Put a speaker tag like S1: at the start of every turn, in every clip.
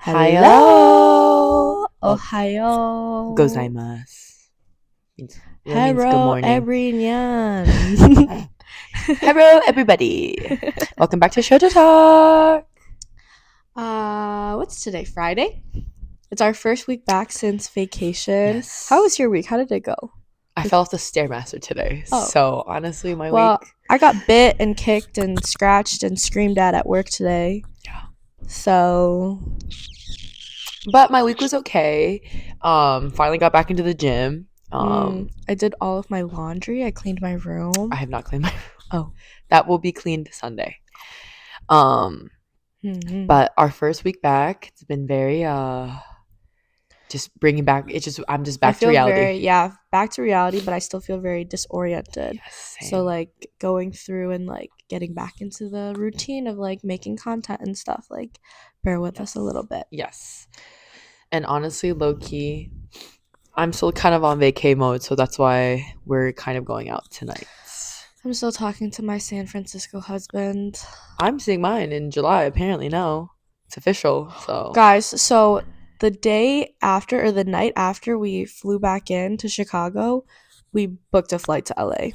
S1: Hello.
S2: Ohayo.
S1: Gozaimasu. Really means good
S2: Hello,
S1: morning.
S2: everyone.
S1: Hello, everybody. Welcome back to Shoujo Talk.
S2: What's today? Friday? It's our first week back since vacation.
S1: Yes.
S2: How was your week? How did it go?
S1: I fell off the Stairmaster today.
S2: Oh.
S1: So, honestly, my
S2: Well,
S1: week.
S2: I got bit and kicked and scratched and screamed at work today.
S1: Yeah.
S2: So,
S1: But my week was okay. Finally got back into the gym.
S2: I did all of my laundry. I cleaned my room.
S1: I have not cleaned my room.
S2: Oh.
S1: That will be cleaned Sunday. But our first week back, it's been very just bringing back. I'm just back to reality.
S2: Back to reality, but I still feel very disoriented.
S1: Yes, same.
S2: So like going through and like getting back into the routine of like making content and stuff, like bear with us a little bit.
S1: Yes. And honestly, low key, I'm still kind of on vacay mode, so that's why we're kind of going out tonight.
S2: I'm still talking to my San Francisco husband.
S1: I'm seeing mine in July, apparently now. It's official, so.
S2: Guys, so the day after or the night after we flew back in to Chicago, we booked a flight to LA.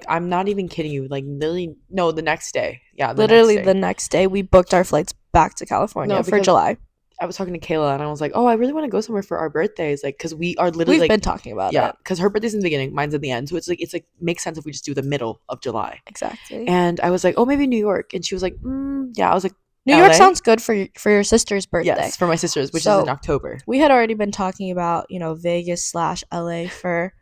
S1: I'm not even kidding you. Like, literally, no, the next day. Yeah,
S2: the next day we booked our flights back to California for July.
S1: I was talking to Kayla and I was like, oh, I really want to go somewhere for our birthdays. Like, because we are literally
S2: We've been talking about it.
S1: Yeah, because her birthday's in the beginning, mine's at the end. So it's like makes sense if we just do the middle of July.
S2: Exactly.
S1: And I was like, oh, maybe New York. And she was like, yeah. I was like,
S2: New York sounds good for your sister's birthday.
S1: Yes, for my sister's, which is in October.
S2: We had already been talking about, Vegas/LA for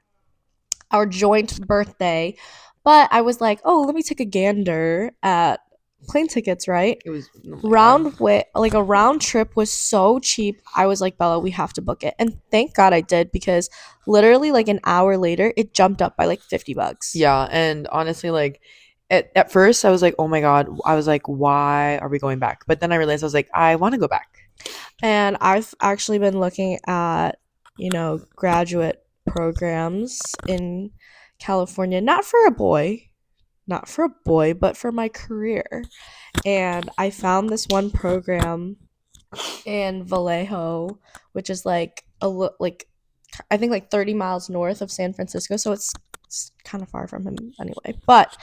S2: our joint birthday. But I was like, oh, let me take a gander at plane tickets, right?
S1: It was
S2: a round trip was so cheap. I was like, Bella, we have to book it. And thank God I did, because literally like an hour later it jumped up by like $50.
S1: Yeah, and honestly, like at first I was like, oh my God, I was like, why are we going back? But then I realized I was like, I want to go back.
S2: And I've actually been looking at, graduate programs in California, not for a boy, but for my career. And I found this one program in Vallejo, which is like I think like 30 miles north of San Francisco, so it's kind of far from him anyway. But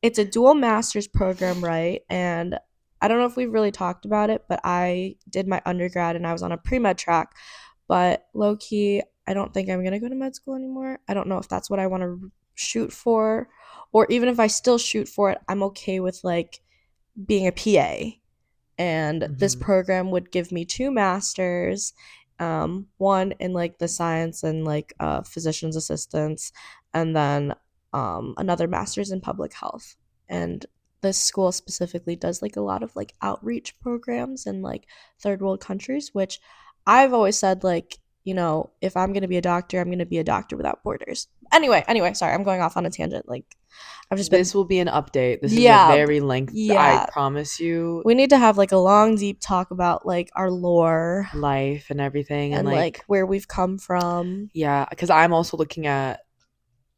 S2: it's a dual master's program, right? And I don't know if we've really talked about it, but I did my undergrad and I was on a pre-med track. But low-key, I don't think I'm going to go to med school anymore. I don't know if that's what I want to shoot for. Or even if I still shoot for it, I'm okay with like being a PA. And this program would give me 2 masters, one in like the science and like physician's assistants, and then another master's in public health. And this school specifically does like a lot of like outreach programs in like third world countries, which I've always said, like, if I'm going to be a doctor, I'm going to be a doctor without borders. Anyway, sorry, I'm going off on a tangent. Like,
S1: This will be an update. This is a very lengthy. Yeah. I promise you.
S2: We need to have like a long, deep talk about like our lore,
S1: life, and everything,
S2: and like where we've come from.
S1: Yeah, because I'm also looking at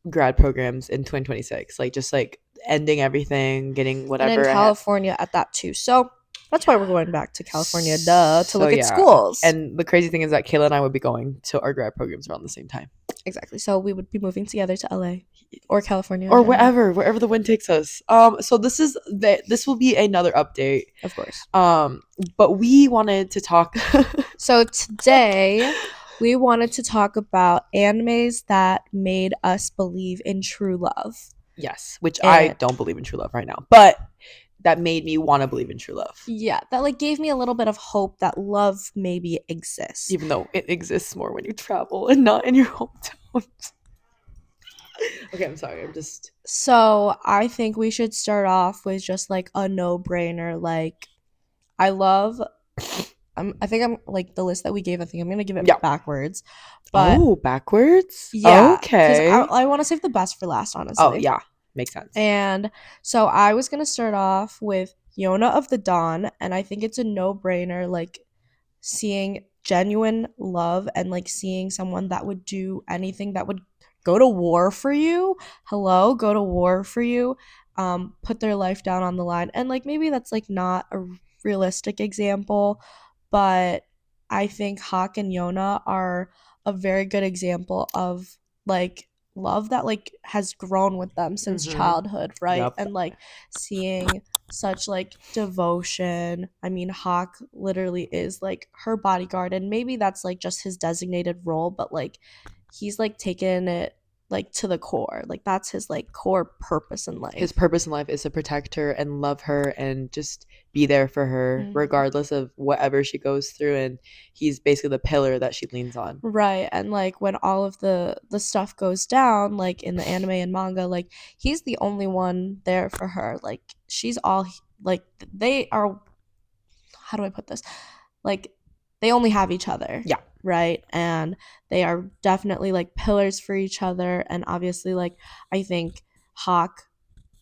S1: grad programs in 2026, like just like ending everything, getting whatever.
S2: And in California at that too. So that's why we're going back to California, to look at schools.
S1: And the crazy thing is that Kayla and I would be going to our grad programs around the same time.
S2: Exactly. So we would be moving together to LA or California
S1: or wherever the wind takes us. So this will be another update,
S2: of course.
S1: But we wanted to talk.
S2: So today we wanted to talk about animes that made us believe in true love.
S1: Yes, which I don't believe in true love right now, but that made me want to believe in true love.
S2: Yeah, that like gave me a little bit of hope that love maybe exists.
S1: Even though it exists more when you travel and not in your hometown. Okay, I'm sorry.
S2: So I think we should start off with just like a no-brainer. Like, I think I'm like the list that we gave. I think I'm gonna give it backwards. But
S1: backwards?
S2: Yeah.
S1: Okay.
S2: I want to save the best for last, honestly.
S1: Oh yeah, makes sense.
S2: And so I was gonna start off with Yona of the Dawn, and I think it's a no-brainer. Like, seeing genuine love and like seeing someone that would do anything that would go to war for you. Hello, go to war for you. Put their life down on the line. And like maybe that's like not a realistic example, but I think Hawk and Yona are a very good example of like love that like has grown with them since
S1: Mm-hmm.
S2: childhood, right?
S1: Yep.
S2: And like seeing such like devotion. I mean, Hawk literally is like her bodyguard, and maybe that's like just his designated role, but like he's like taken it like to the core. Like that's his like core purpose in
S1: His
S2: life.
S1: purpose in life is to protect her and love her and just be there for her
S2: Mhm.
S1: regardless of whatever she goes through, and he's basically the pillar that she leans on.
S2: Right. And like when all of the stuff goes down, like in the anime and manga, like he's the only one there for her. Like she's all like they are, how do I put this? Like they only have each other.
S1: Yeah.
S2: Right. And they are definitely like pillars for each other. And obviously, like I think Hawk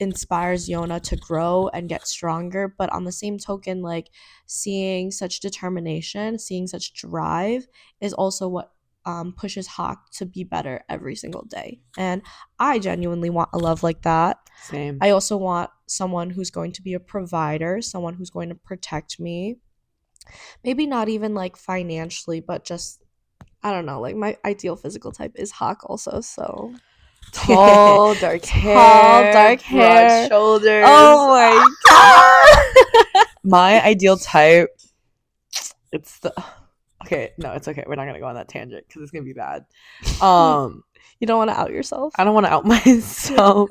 S2: inspires Yona to grow and get stronger. But on the same token, like seeing such determination, seeing such drive is also what pushes Hawk to be better every single day. And I genuinely want a love like that.
S1: Same.
S2: I also want someone who's going to be a provider, someone who's going to protect me. Maybe not even like financially, but just, I don't know, like my ideal physical type is Hawk also. So
S1: Tall, dark
S2: tall,
S1: hair,
S2: dark
S1: broad
S2: hair.
S1: shoulders.
S2: Oh my
S1: Ah!
S2: god.
S1: My ideal type, it's the okay. No, it's okay. We're not gonna go on that tangent because it's gonna be bad. Um,
S2: You don't want to out yourself?
S1: I don't want to out myself.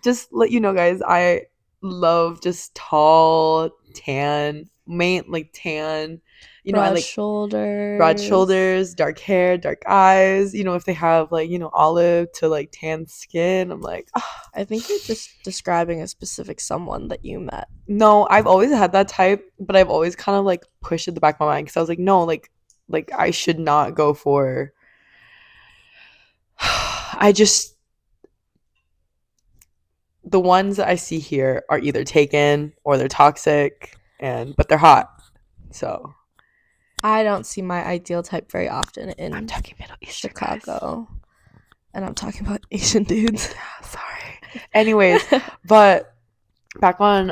S1: Just let you know, guys. I love just tall, tan, main like tan. I
S2: Broad
S1: like broad
S2: shoulders.
S1: shoulders, dark hair, dark eyes. If they have like olive to like tan skin, I'm like, ah.
S2: I think you're just describing a specific someone that you met.
S1: No, I've always had that type, but I've always kind of like pushed at the back of my mind because I was like, no, like I should not go for. I just the ones that I see here are either taken or they're toxic, but they're hot. So
S2: I don't see my ideal type very often
S1: I'm
S2: in
S1: talking Middle Eastern guys.
S2: Chicago. And I'm talking about Asian dudes.
S1: Yeah, sorry. Anyways, but back on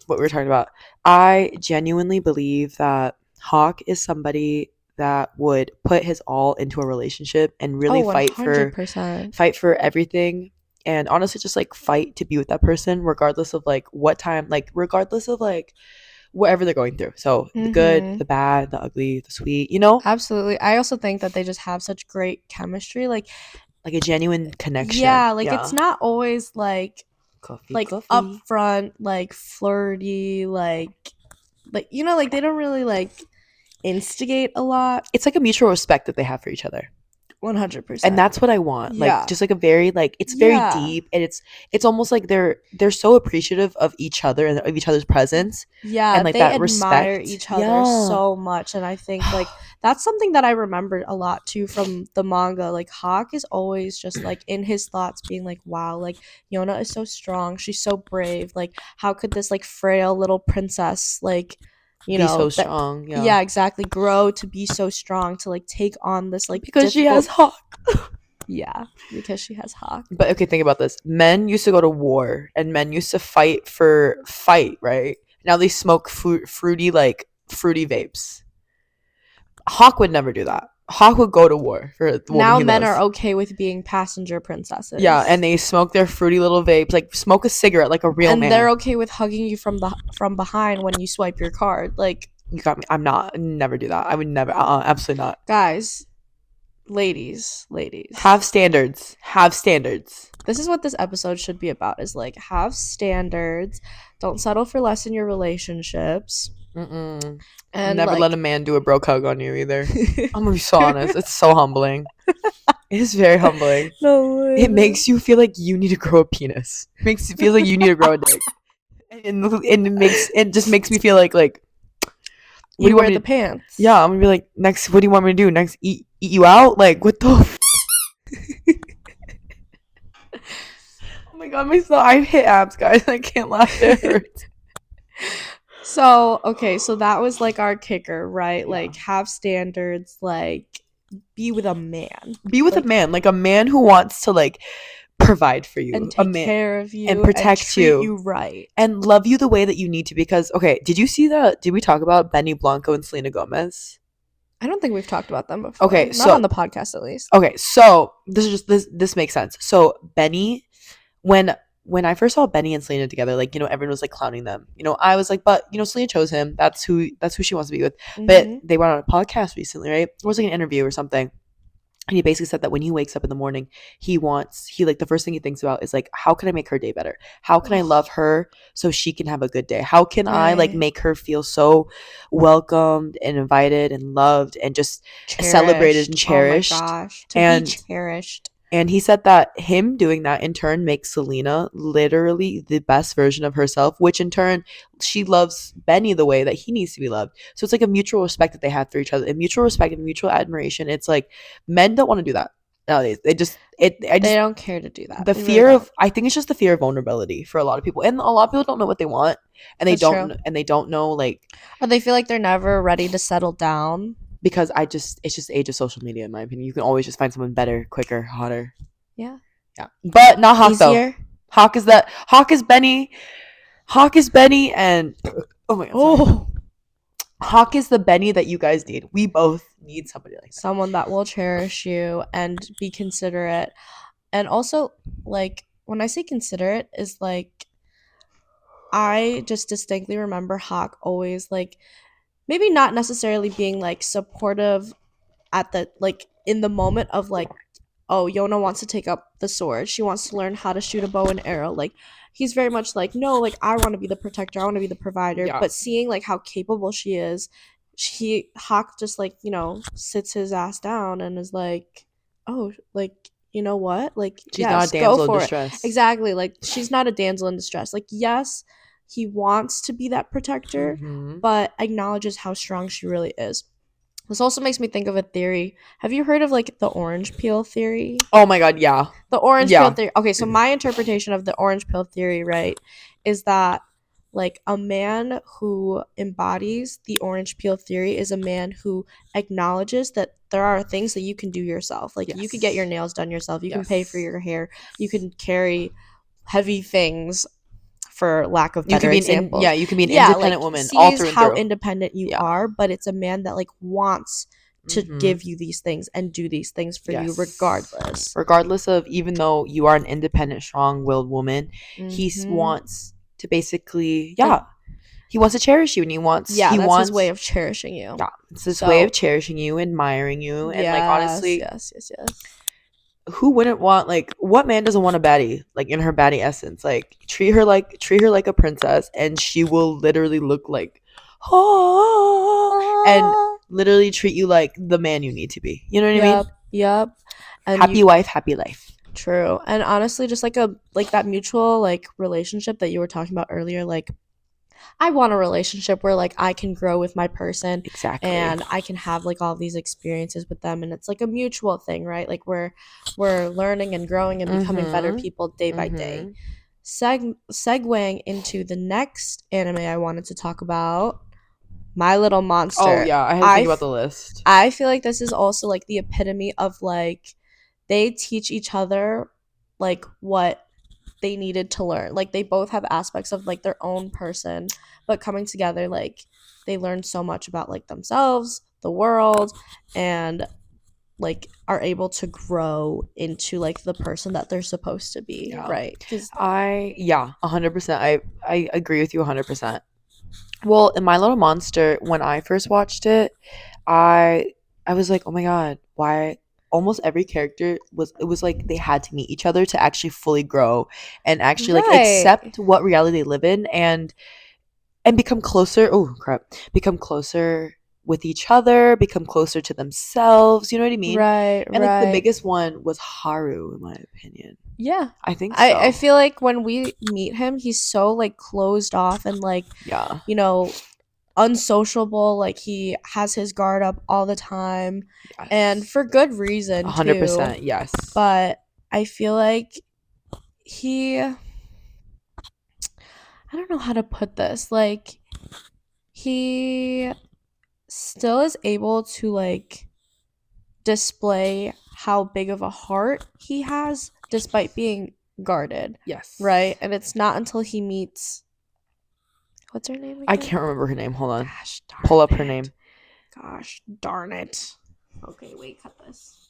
S1: what we were talking about, I genuinely believe that Hawk is somebody that would put his all into a relationship and really
S2: Oh, 100%.
S1: fight for everything, and honestly just like fight to be with that person regardless of like what time, like regardless of like whatever they're going through. So the good,
S2: Mm-hmm.
S1: the bad, the ugly, the sweet.
S2: Absolutely. I also think that they just have such great chemistry.
S1: Like a genuine connection.
S2: Yeah, like it's
S1: Yeah.
S2: not always
S1: Coffee,
S2: like
S1: coffee.
S2: upfront, like flirty, like like they don't really like instigate a lot.
S1: It's like a mutual respect that they have for each other. And
S2: 100%.
S1: that's what I want. Like
S2: Yeah.
S1: just like a very like it's very
S2: Yeah.
S1: deep, and it's almost like they're so appreciative of each other and of each other's presence
S2: Yeah,
S1: and like
S2: they
S1: that
S2: admire
S1: respect.
S2: each other
S1: Yeah.
S2: so much, and I think like that's something that I remembered a lot too from the manga. Like Hawk is always just like in his thoughts being like, wow, like Yona is so strong, she's so brave. Like how could this like frail little princess like
S1: Be so
S2: that
S1: strong. Yeah.
S2: yeah, exactly, grow to be so strong to like take on this like
S1: Because she has
S2: difficult.
S1: Hawk.
S2: Yeah, because she has Hawk.
S1: But okay, think about this. Men used to go to war and men used to fight, right? Now they smoke fruity vapes. Hawk would never do that. Hawk would go to war for the woman
S2: Now
S1: he
S2: men
S1: loves.
S2: are okay with being passenger
S1: Yeah, and
S2: princesses.
S1: they smoke their fruity little vapes, like smoke a cigarette like a real
S2: And
S1: man.
S2: they're okay with hugging you from behind when you swipe your card. Like,
S1: You got me. I'm not. I'd never do that. I would never. Absolutely not.
S2: guys, ladies.
S1: Have standards. Have standards.
S2: This is what this episode should be about, is like have standards. Don't settle for less in your relationships.
S1: Mm-mm.
S2: And
S1: Never
S2: like
S1: let a man do a broke hug on you either. I'm gonna be so honest. It's so humbling. It is very humbling.
S2: No way.
S1: It makes you feel like you need to grow a penis. It makes you feel like you need to grow a dick. And it just makes me feel like what do
S2: You
S1: you
S2: wear
S1: want me
S2: the
S1: to,
S2: pants.
S1: yeah, I'm gonna be like, next, what do you want me to do? Next, eat you out? Like, what the oh my god, I've hit abs, guys. I can't laugh. It hurts.
S2: So, okay, so that was like our kicker, right?
S1: Yeah.
S2: Like have standards, like be with a man.
S1: Be with
S2: Like,
S1: a man who wants to like provide for you,
S2: and
S1: a
S2: take
S1: man,
S2: care of
S1: and
S2: you and
S1: protect
S2: treat
S1: you
S2: you right.
S1: and love you the way that you need to. Because okay, did we talk about Benny Blanco and Selena Gomez?
S2: I don't think we've talked about them before.
S1: Okay,
S2: Not on
S1: so
S2: the podcast, at least.
S1: this is just this makes sense. So Benny, when I first saw Benny and Selena together, like, everyone was like clowning them. I was like, but Selena chose him. That's who she wants to be with. But
S2: Mm-hmm.
S1: they went on a podcast recently, right? It was like an interview or something. And he basically said that when he wakes up in the morning, he like the first thing he thinks about is like, how can I make her day better? How can I love her so she can have a good day? How can I like
S2: Right.
S1: make her feel so welcomed and invited and loved and just celebrated and
S2: Cherished. Oh my
S1: cherished?
S2: gosh. To be
S1: And
S2: cherished.
S1: he said that him doing that in turn makes Selena literally the best version of herself, which in turn she loves Benny the way that he needs to be loved. So it's like a mutual respect that they have for each other, a mutual respect and mutual admiration. It's like men don't want to do that nowadays.
S2: They don't care to do that.
S1: The
S2: They really
S1: fear
S2: don't.
S1: of, I think it's just the fear of vulnerability for a lot of people, and a lot of people don't know what they want, and
S2: That's true.
S1: they don't know like,
S2: Or they feel like they're never ready to settle down.
S1: because it's just age of social media in my opinion. You can always just find someone better, quicker, hotter.
S2: Yeah.
S1: Yeah, but not Hawk though.
S2: Easier.
S1: Hawk is Benny. Hawk is Benny, and oh my god, sorry.
S2: Oh.
S1: Hawk is the Benny that you guys need. We both need somebody like that.
S2: Someone that will cherish you and be considerate. And also, like, when I say considerate, is like, I just distinctly remember Hawk always, like, maybe not necessarily being like supportive at the, like, in the moment of like, oh, Yona wants to take up the sword. She wants to learn how to shoot a bow and arrow. Like, he's very much like, no, like, I want to be the protector. I want to be the provider.
S1: Yeah.
S2: But seeing like how capable she is, Hawk just like, sits his ass down and is like, oh, like, you know what? Like,
S1: She's not
S2: yes,
S1: a
S2: go
S1: damsel in
S2: for it.
S1: distress.
S2: Exactly. Like, she's not a damsel in distress. Like, yes, he wants to be that protector,
S1: Mhm.
S2: but acknowledges how strong she really is. This also makes me think of a theory. Have you heard of like the orange peel theory?
S1: Oh my god, yeah.
S2: The orange
S1: Yeah.
S2: peel theory. Okay, so my interpretation of the orange peel theory, right, is that like a man who embodies the orange peel theory is a man who acknowledges that there are things that you can do yourself. Like, you could get your nails done yourself. You can pay for your hair. You can carry heavy things, for lack of better examples.
S1: You can be an independent woman all
S2: Sees
S1: through and
S2: how
S1: through.
S2: independent you are, but it's a man that like wants to give you these things and do these things for you regardless.
S1: Regardless of, even though you are an independent, strong-willed woman, he wants to basically, he wants to cherish you, and
S2: that's his way of cherishing you.
S1: Yeah, it's his way of cherishing you, admiring you, and like, honestly,
S2: yes.
S1: who wouldn't want, like, what man doesn't want a baddie, like, in her baddie essence? Like, treat her like a princess, and she will literally look like, and literally treat you like the man you need to be. You know what I mean?
S2: Yep. And
S1: happy wife, happy life.
S2: True. And honestly, just like that mutual like relationship that you were talking about earlier, like, I want a relationship where like I can grow with my person,
S1: exactly,
S2: and I can have like all these experiences with them, and it's like a mutual thing, right? Like, we're learning and growing and becoming better people day by day. Segueing into the next anime I wanted to talk about, My Little Monster.
S1: Oh yeah, I had to think about the list.
S2: I feel like this is also like the epitome of like, they teach each other like what they needed to learn. Like, they both have aspects of like their own person, but coming together, like, they learn so much about like themselves, the world, and like are able to grow into like the person that they're supposed to be, right? 'Cause
S1: 100%. I agree with you 100%. Well, in My Little Monster, when I first watched it, I was like, oh my god, why? Almost every character was like they had to meet each other to actually fully grow and actually like accept what reality they live in, and become closer. Oh crap, become closer with each other, become closer to themselves. You know what I mean?
S2: Right.
S1: And like the biggest one was Haru, in my opinion.
S2: Yeah,
S1: I think so.
S2: I feel like when we meet him, he's so like closed off and like, unsociable. Like, he has his guard up all the time, and for good reason,
S1: 100%. Yes,
S2: but I feel like I don't know how to put this. Like, he still is able to like display how big of a heart he has despite being guarded.
S1: Yes.
S2: Right? And it's not until he meets, what's her name again?
S1: I can't remember her name. Hold on.
S2: Gosh darn
S1: Pull up
S2: it.
S1: her name.
S2: Gosh darn it. Okay, wait, cut this.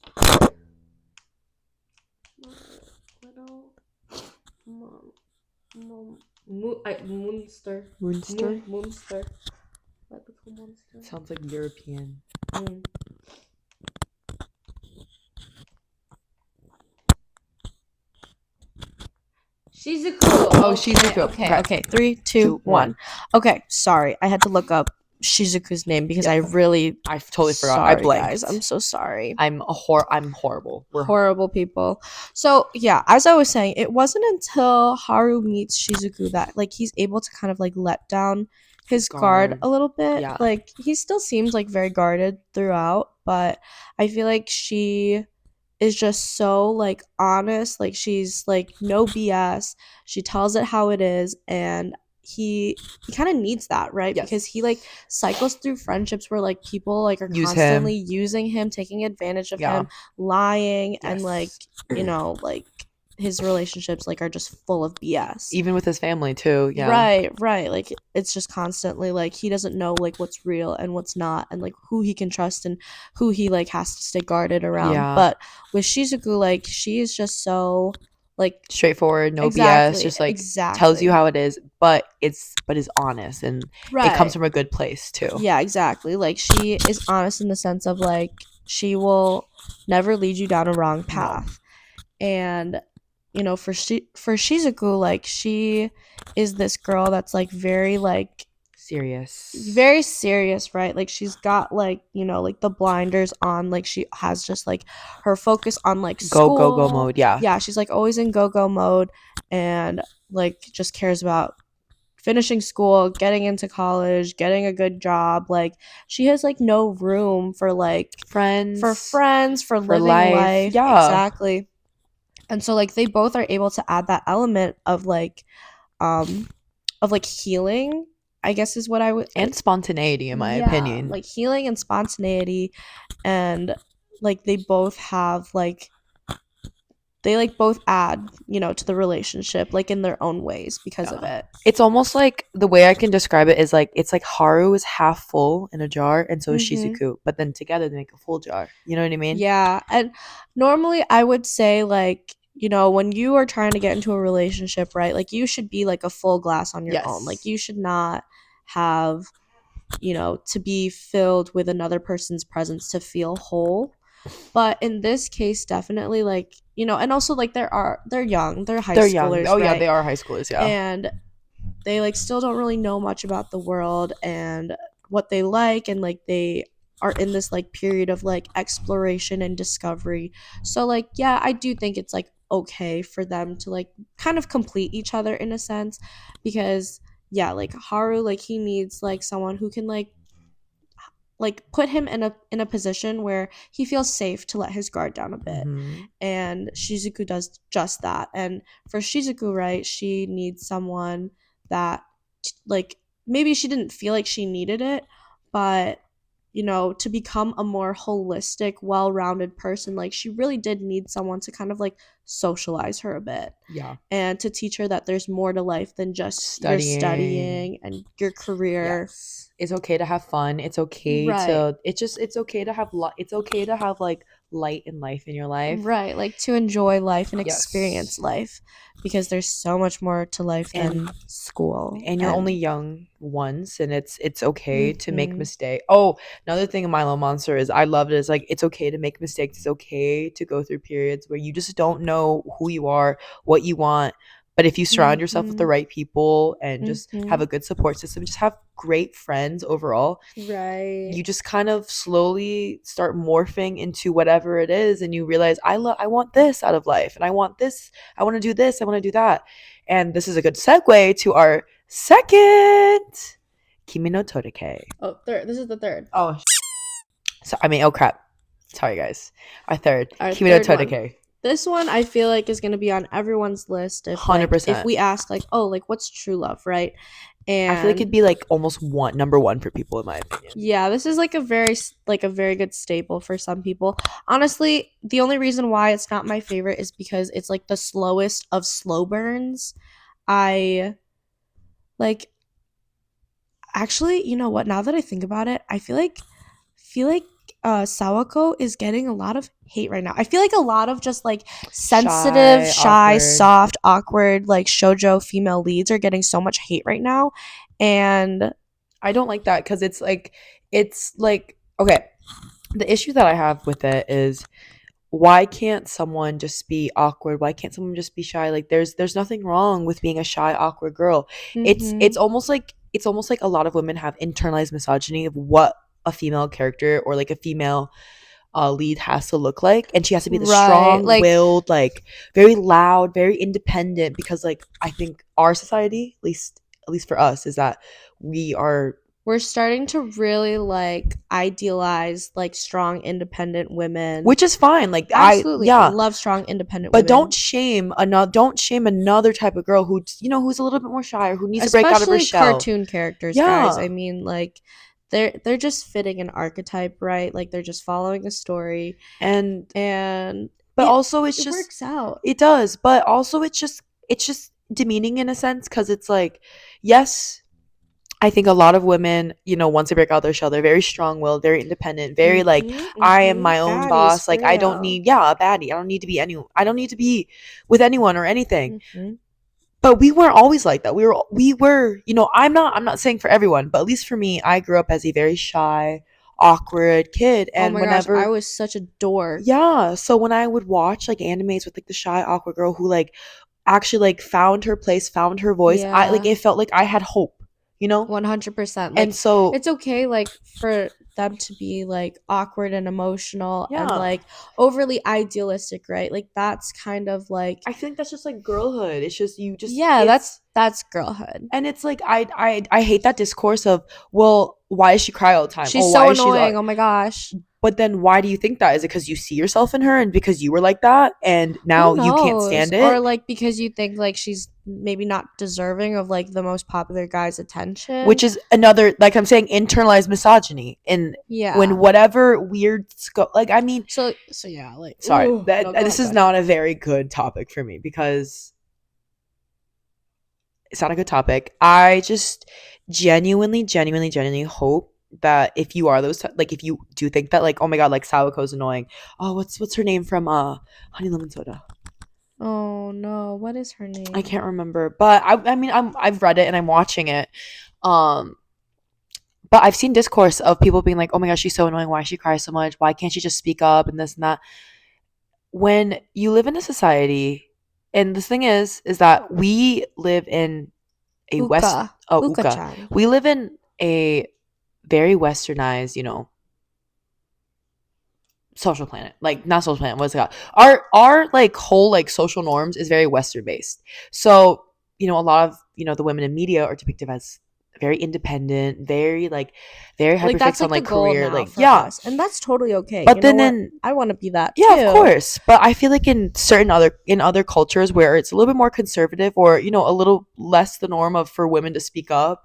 S2: Moonster.
S1: Moonster?
S2: Moonster.
S1: Sounds like European.
S2: Shizuku.
S1: Oh, Shizuku.
S2: Okay. 3, 2, 1. Okay, sorry. I had to look up Shizuku's name because I
S1: totally forgot.
S2: Sorry,
S1: I blanked.
S2: guys. I'm so sorry.
S1: I'm horrible. We're
S2: horrible people. So yeah, as I was saying, it wasn't until Haru meets Shizuku that like he's able to kind of like let down his guard a little bit.
S1: Yeah.
S2: Like he still seems like very guarded throughout, but I feel like she is just so like honest. Like she's like no BS. She tells it how it is, and he kind of needs that, right?
S1: Yes.
S2: Because he like cycles through friendships where like people like are
S1: Use
S2: constantly using him, taking advantage of him, lying, and like, you know, like his relationships like are just full of BS.
S1: Even with his family too. Yeah.
S2: Right. Like it's just constantly like he doesn't know like what's real and what's not, and like who he can trust and who he like has to stay guarded around.
S1: Yeah.
S2: But with Shizuku, like she is just so like
S1: straightforward, no BS, just like tells you how it is, but is honest, and it comes from a good place too.
S2: Yeah, exactly. Like she is honest in the sense of like she will never lead you down a wrong path. No. And you know, for Shizuku, like she is this girl that's like very like very serious, right? Like she's got like, you know, like the blinders on, like she has just like her focus on like school.
S1: Go mode. Yeah,
S2: she's like always in go mode, and like just cares about finishing school, getting into college, getting a good job. Like she has like no room for like
S1: friends,
S2: for living life.
S1: Yeah,
S2: exactly. And so like they both are able to add that element of like healing, I guess is what I would,
S1: and spontaneity in my opinion.
S2: Like healing and spontaneity, and like they both have like they like both add, you know, to the relationship like in their own ways because of it.
S1: It's almost like the way I can describe it is like it's like Haru is half full in a jar, and so is Shizuku, but then together they make a full jar. You know what I mean?
S2: Yeah. And normally I would say like, you know, when you are trying to get into a relationship, right, like you should be like a full glass on your own. Like you should not have, you know, to be filled with another person's presence to feel whole. But in this case, definitely like, you know, and also like they're young, they're high schoolers.
S1: Oh yeah,
S2: right?
S1: they are high schoolers. Yeah,
S2: and they like still don't really know much about the world and what they like, and like they are in this like period of like exploration and discovery. So like yeah, I do think it's like okay for them to like kind of complete each other in a sense, because yeah, like Haru, like he needs like someone who can like put him in a position where he feels safe to let his guard down a bit. And Shizuku does just that. And for Shizuku, right, she needs someone that like maybe she didn't feel like she needed it, but you know, to become a more holistic, well-rounded person, like she really did need someone to kind of like socialize her a bit.
S1: Yeah.
S2: And to teach her that there's more to life than just your studying and your career.
S1: Yes. It's okay to have fun. It's okay to it's okay to have it's okay to have like light in life in your life.
S2: Right. Like to enjoy life and experience life, because there's so much more to life than school.
S1: And you're only young once, and it's okay to make mistakes. Oh, another thing in My Little Monster is I love it is like it's okay to make mistakes. It's okay to go through periods where you just don't know who you are, what you want. But if you surround yourself with the right people and just have a good support system, just have great friends overall,
S2: right,
S1: you just kind of slowly start morphing into whatever it is, and you realize I want this out of life, and I want this, I want to do this, I want to do that. And this is a good segue to our second Kimi no Torike.
S2: Oh, third. This is the third.
S1: Oh, so I mean, oh crap. Sorry guys. Our third Kimi no Torike.
S2: This one I feel like is gonna be on everyone's list if
S1: 100%.
S2: we ask like, oh, like what's true love, right?
S1: I feel like it'd
S2: And
S1: be like almost one number one for people in my opinion.
S2: yeah, this is like a very good staple for some people. Honestly, the only reason why it's not my favorite is because it's like the slowest of slow burns. I like actually, you know what? Now that I think about it, I feel like Sawako is getting a lot of hate right now. I feel like a lot of just like sensitive,
S1: Shy,
S2: shy,
S1: awkward.
S2: soft, awkward like shoujo female leads are getting so much hate right now. And
S1: I don't like that because it's like okay. The issue that I have with it is why can't someone just be awkward? Why can't someone just be shy? Like there's nothing wrong with being a shy, awkward girl. It's
S2: mhm,
S1: it's almost like it's almost like a lot of women have internalized misogyny of what a female character or like a female lead has to look like, and she has to be the
S2: right. Like
S1: strong-willed, like very loud, very independent. Because like I think our society, at least for us, is that we are,
S2: we're starting to really like idealize like strong independent women.
S1: which is fine. Like I
S2: Absolutely. I
S1: yeah,
S2: love strong independent
S1: but
S2: women.
S1: don't shame another type of girl who who's a little bit more shy or who needs to break out of her
S2: Especially
S1: shell.
S2: cartoon characters, guys.
S1: Yeah.
S2: I mean, like they're just fitting an archetype, right? Like they're just following a story
S1: And
S2: and
S1: but also
S2: it
S1: it's just
S2: works out.
S1: it does, but also it's just demeaning in a sense because it's like yes, I think a lot of women, once they break out their shell, they're very strong-willed, very independent, very like,
S2: Mhm.
S1: I am
S2: Mhm.
S1: my own
S2: Baddies
S1: boss.
S2: for
S1: Like I don't
S2: real.
S1: need, yeah, a baddie. I don't need to be with anyone or anything.
S2: Mhm.
S1: But we weren't always like that. We were, I'm not saying for everyone, but at least for me, I grew up as a very shy, awkward kid.
S2: Oh
S1: And
S2: my gosh, I
S1: whenever,
S2: was such a dork.
S1: yeah, so when I would watch like animes with like the shy, awkward girl who like actually like found her place, found her voice, I like
S2: Yeah.
S1: it felt like I had hope, you know?
S2: 100%.
S1: And
S2: Like
S1: so
S2: it's okay like for them to be like awkward and emotional and
S1: yeah,
S2: like overly idealistic, right? Like that's kind of like
S1: I think that's just like girlhood. It's just
S2: yeah,
S1: it's
S2: that's girlhood.
S1: and it's like I hate that discourse of, well, why does she cry all the time?
S2: She's
S1: Oh, why
S2: so
S1: is she
S2: annoying. Oh my gosh.
S1: but then why do you think that? Is it because you see yourself in her and because you were like that and
S2: Who
S1: now you can't
S2: knows?
S1: stand
S2: Or
S1: it?
S2: like because you think like she's maybe not deserving of like the most popular guy's attention.
S1: Which is another, like I'm saying, internalized misogyny and when
S2: Yeah.
S1: whatever weird scope, like I mean,
S2: So yeah, like
S1: sorry,
S2: ooh,
S1: that
S2: no, go
S1: this
S2: ahead, go
S1: is
S2: ahead.
S1: not a very good topic for me because it's not a good topic. I just genuinely hope that if you are like if you do think that like, oh my god, like Sawako's annoying. Oh, what's her name from Honey Lemon Soda?
S2: Oh no, what is her
S1: I
S2: name?
S1: can't remember, but I mean I've read it and I'm watching it. Um, but I've seen discourse of people being like, oh my gosh, she's so annoying. Why she cries so much? Why can't she just speak up and this and that? When you live in a society, and the thing is that we live in a
S2: Uka.
S1: West, oh, Uka.
S2: Uka-chan.
S1: We live in a very westernized, social planet. Like not social planet, what's it called? Our like whole like social norms is very Western based. So, a lot of, the women in media are depicted as very independent, very like very
S2: Like that's
S1: hyperfixed on
S2: like the
S1: like
S2: goal
S1: career.
S2: now
S1: Like,
S2: for
S1: yeah.
S2: us. And that's totally okay.
S1: But
S2: You know
S1: then
S2: what?
S1: in
S2: I want to be that
S1: yeah, of
S2: too.
S1: course. But I feel like in other cultures where it's a little bit more conservative or, a little less the norm of for women to speak up,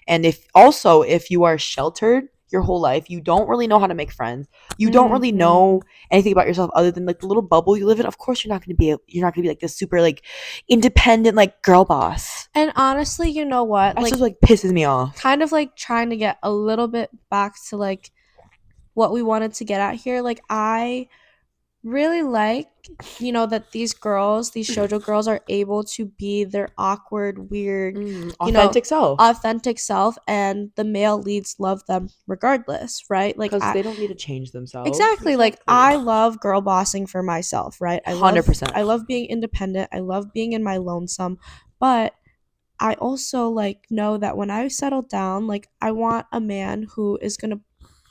S1: and if you are sheltered your whole life, you don't really know how to make friends. You don't really
S2: Mhm.
S1: know anything about yourself other than like the little bubble you live in. Of course you're not going to be like this super like independent like girl boss.
S2: And honestly, you know what?
S1: That
S2: Like
S1: just like pisses me off.
S2: kind of like trying to get a little bit back to like what we wanted to get at here. Like I really like that these girls, these shoujo girls are able to be their awkward, weird, you know,
S1: Authentic self.
S2: authentic self and the male leads love them regardless, right? Like
S1: Because
S2: I
S1: they don't need to change themselves.
S2: exactly like
S1: Exactly.
S2: I love girl bossing for myself, right? I love
S1: 100%.
S2: I love being independent. I love being in my lonesome, but I also like know that when I settle down, like I want a man who is going to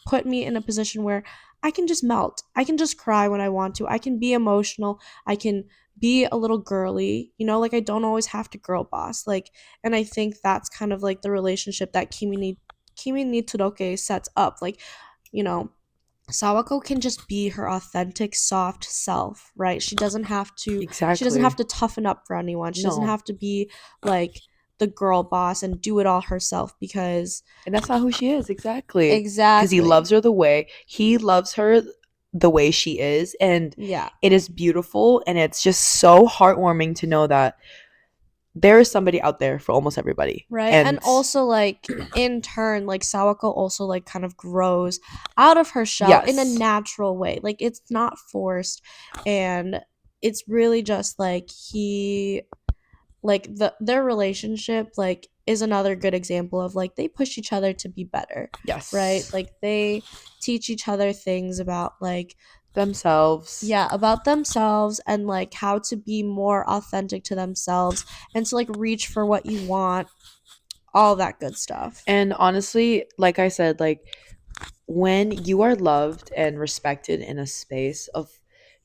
S2: put me in a position where I can just melt. I can just cry when I want to. I can be emotional. I can be a little girly, like I don't always have to girl boss. Like, and I think that's kind of like the relationship that Kimi ni Toroke sets up. Like, you know, Sawako can just be her authentic, soft self, right? She doesn't have to
S1: Exactly.
S2: toughen up for anyone. She doesn't
S1: No.
S2: have to be like the girl boss and do it all herself because
S1: And that's not who she is. Exactly. Because
S2: exactly.
S1: he loves her the way she is. And
S2: Yeah.
S1: it is beautiful. And it's just so heartwarming to know that there is somebody out there for almost everybody.
S2: Right. And
S1: And
S2: also like in turn, like Sawako also like kind of grows out of her shell in a
S1: yes.
S2: natural way. Like it's not forced and it's really just like their relationship like is another good example of like they push each other to be better, right?
S1: Yes.
S2: Like they teach each other things about like
S1: Themselves.
S2: yeah, about themselves and like how to be more authentic to themselves and to like reach for what you want, all that good stuff.
S1: And honestly, like I said, like when you are loved and respected in a space of,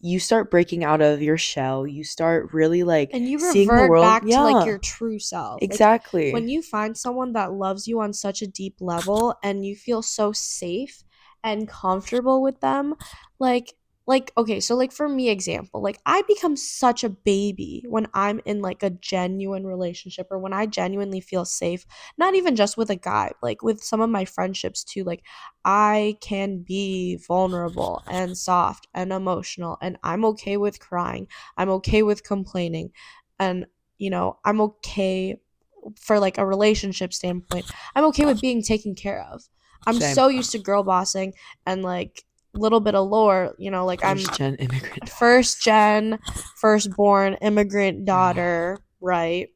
S1: you start breaking out of your shell, you start really like
S2: And you
S1: seeing the
S2: revert
S1: world.
S2: back to like
S1: Yeah,
S2: your true self. Like when
S1: exactly.
S2: you find someone that loves you on such a deep level and you feel so safe and comfortable with them, like okay, so like for me example, like I become such a baby when I'm in like a genuine relationship or when I genuinely feel safe, not even just with a guy, like with some of my friendships too. Like I can be vulnerable and soft and emotional and I'm okay with crying. I'm okay with complaining and I'm okay for like a relationship standpoint. I'm okay with being taken care of. I'm
S1: Same.
S2: so used to girl bossing and like little bit of lore, like I'm
S1: First gen immigrant
S2: first
S1: daughters.
S2: gen, firstborn immigrant daughter, right?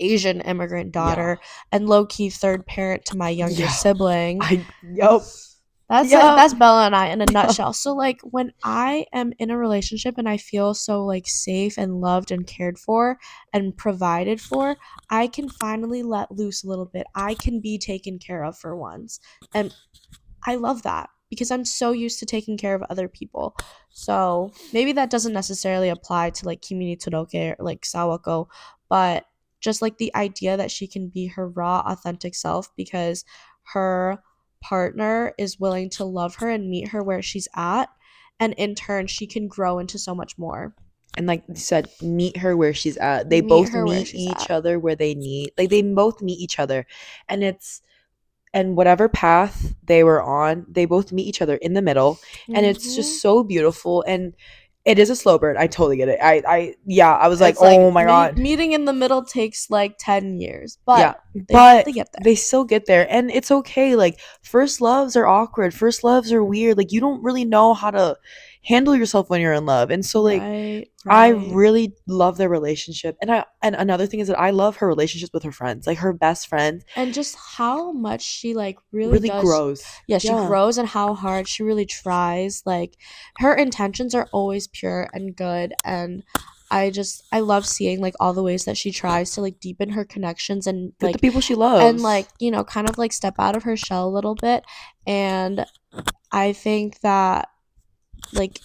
S2: Asian immigrant
S1: Yeah.
S2: daughter, and low key third parent to my younger
S1: Yeah.
S2: sibling.
S1: Yup.
S2: That's
S1: Yup.
S2: Bella and I in a
S1: Yup.
S2: nutshell. So like when I am in a relationship and I feel so like safe and loved and cared for and provided for, I can finally let loose a little bit. I can be taken care of for once. And I love that because I'm so used to taking care of other people. So maybe that doesn't necessarily apply to like Kimi Todoroki or like Sawako, but just like the idea that she can be her raw, authentic self because her partner is willing to love her and meet her where she's at. And in turn, she can grow into so much more.
S1: And like you said, meet her where she's at. They
S2: Meet
S1: both
S2: her where
S1: meet
S2: she's
S1: each
S2: at.
S1: other where they need. Like they both meet each other. And it's, and whatever path they were on, they both meet each other in the middle, and it's
S2: Mm-hmm.
S1: just so beautiful. And it is a slow burn. I totally get it. Yeah, I was like,
S2: It's
S1: oh
S2: like
S1: my god,
S2: meeting in the middle takes like 10 years, but
S1: yeah,
S2: they
S1: but
S2: get there.
S1: they still get there, and it's okay. Like first loves are awkward. First loves are weird. Like you don't really know how to handle yourself when you're in love, and so like
S2: Right,
S1: I
S2: right.
S1: really love their relationship. And another thing is that I love her relationships with her friends, like her best friend
S2: And just how much she like really
S1: really
S2: does.
S1: grows.
S2: Yeah, she
S1: Yeah.
S2: grows and how hard she really tries. Like her intentions are always pure and good and I love seeing like all the ways that she tries to like deepen her connections
S1: With the people she
S2: and
S1: loves.
S2: like, kind of like step out of her shell a little bit. And I think that like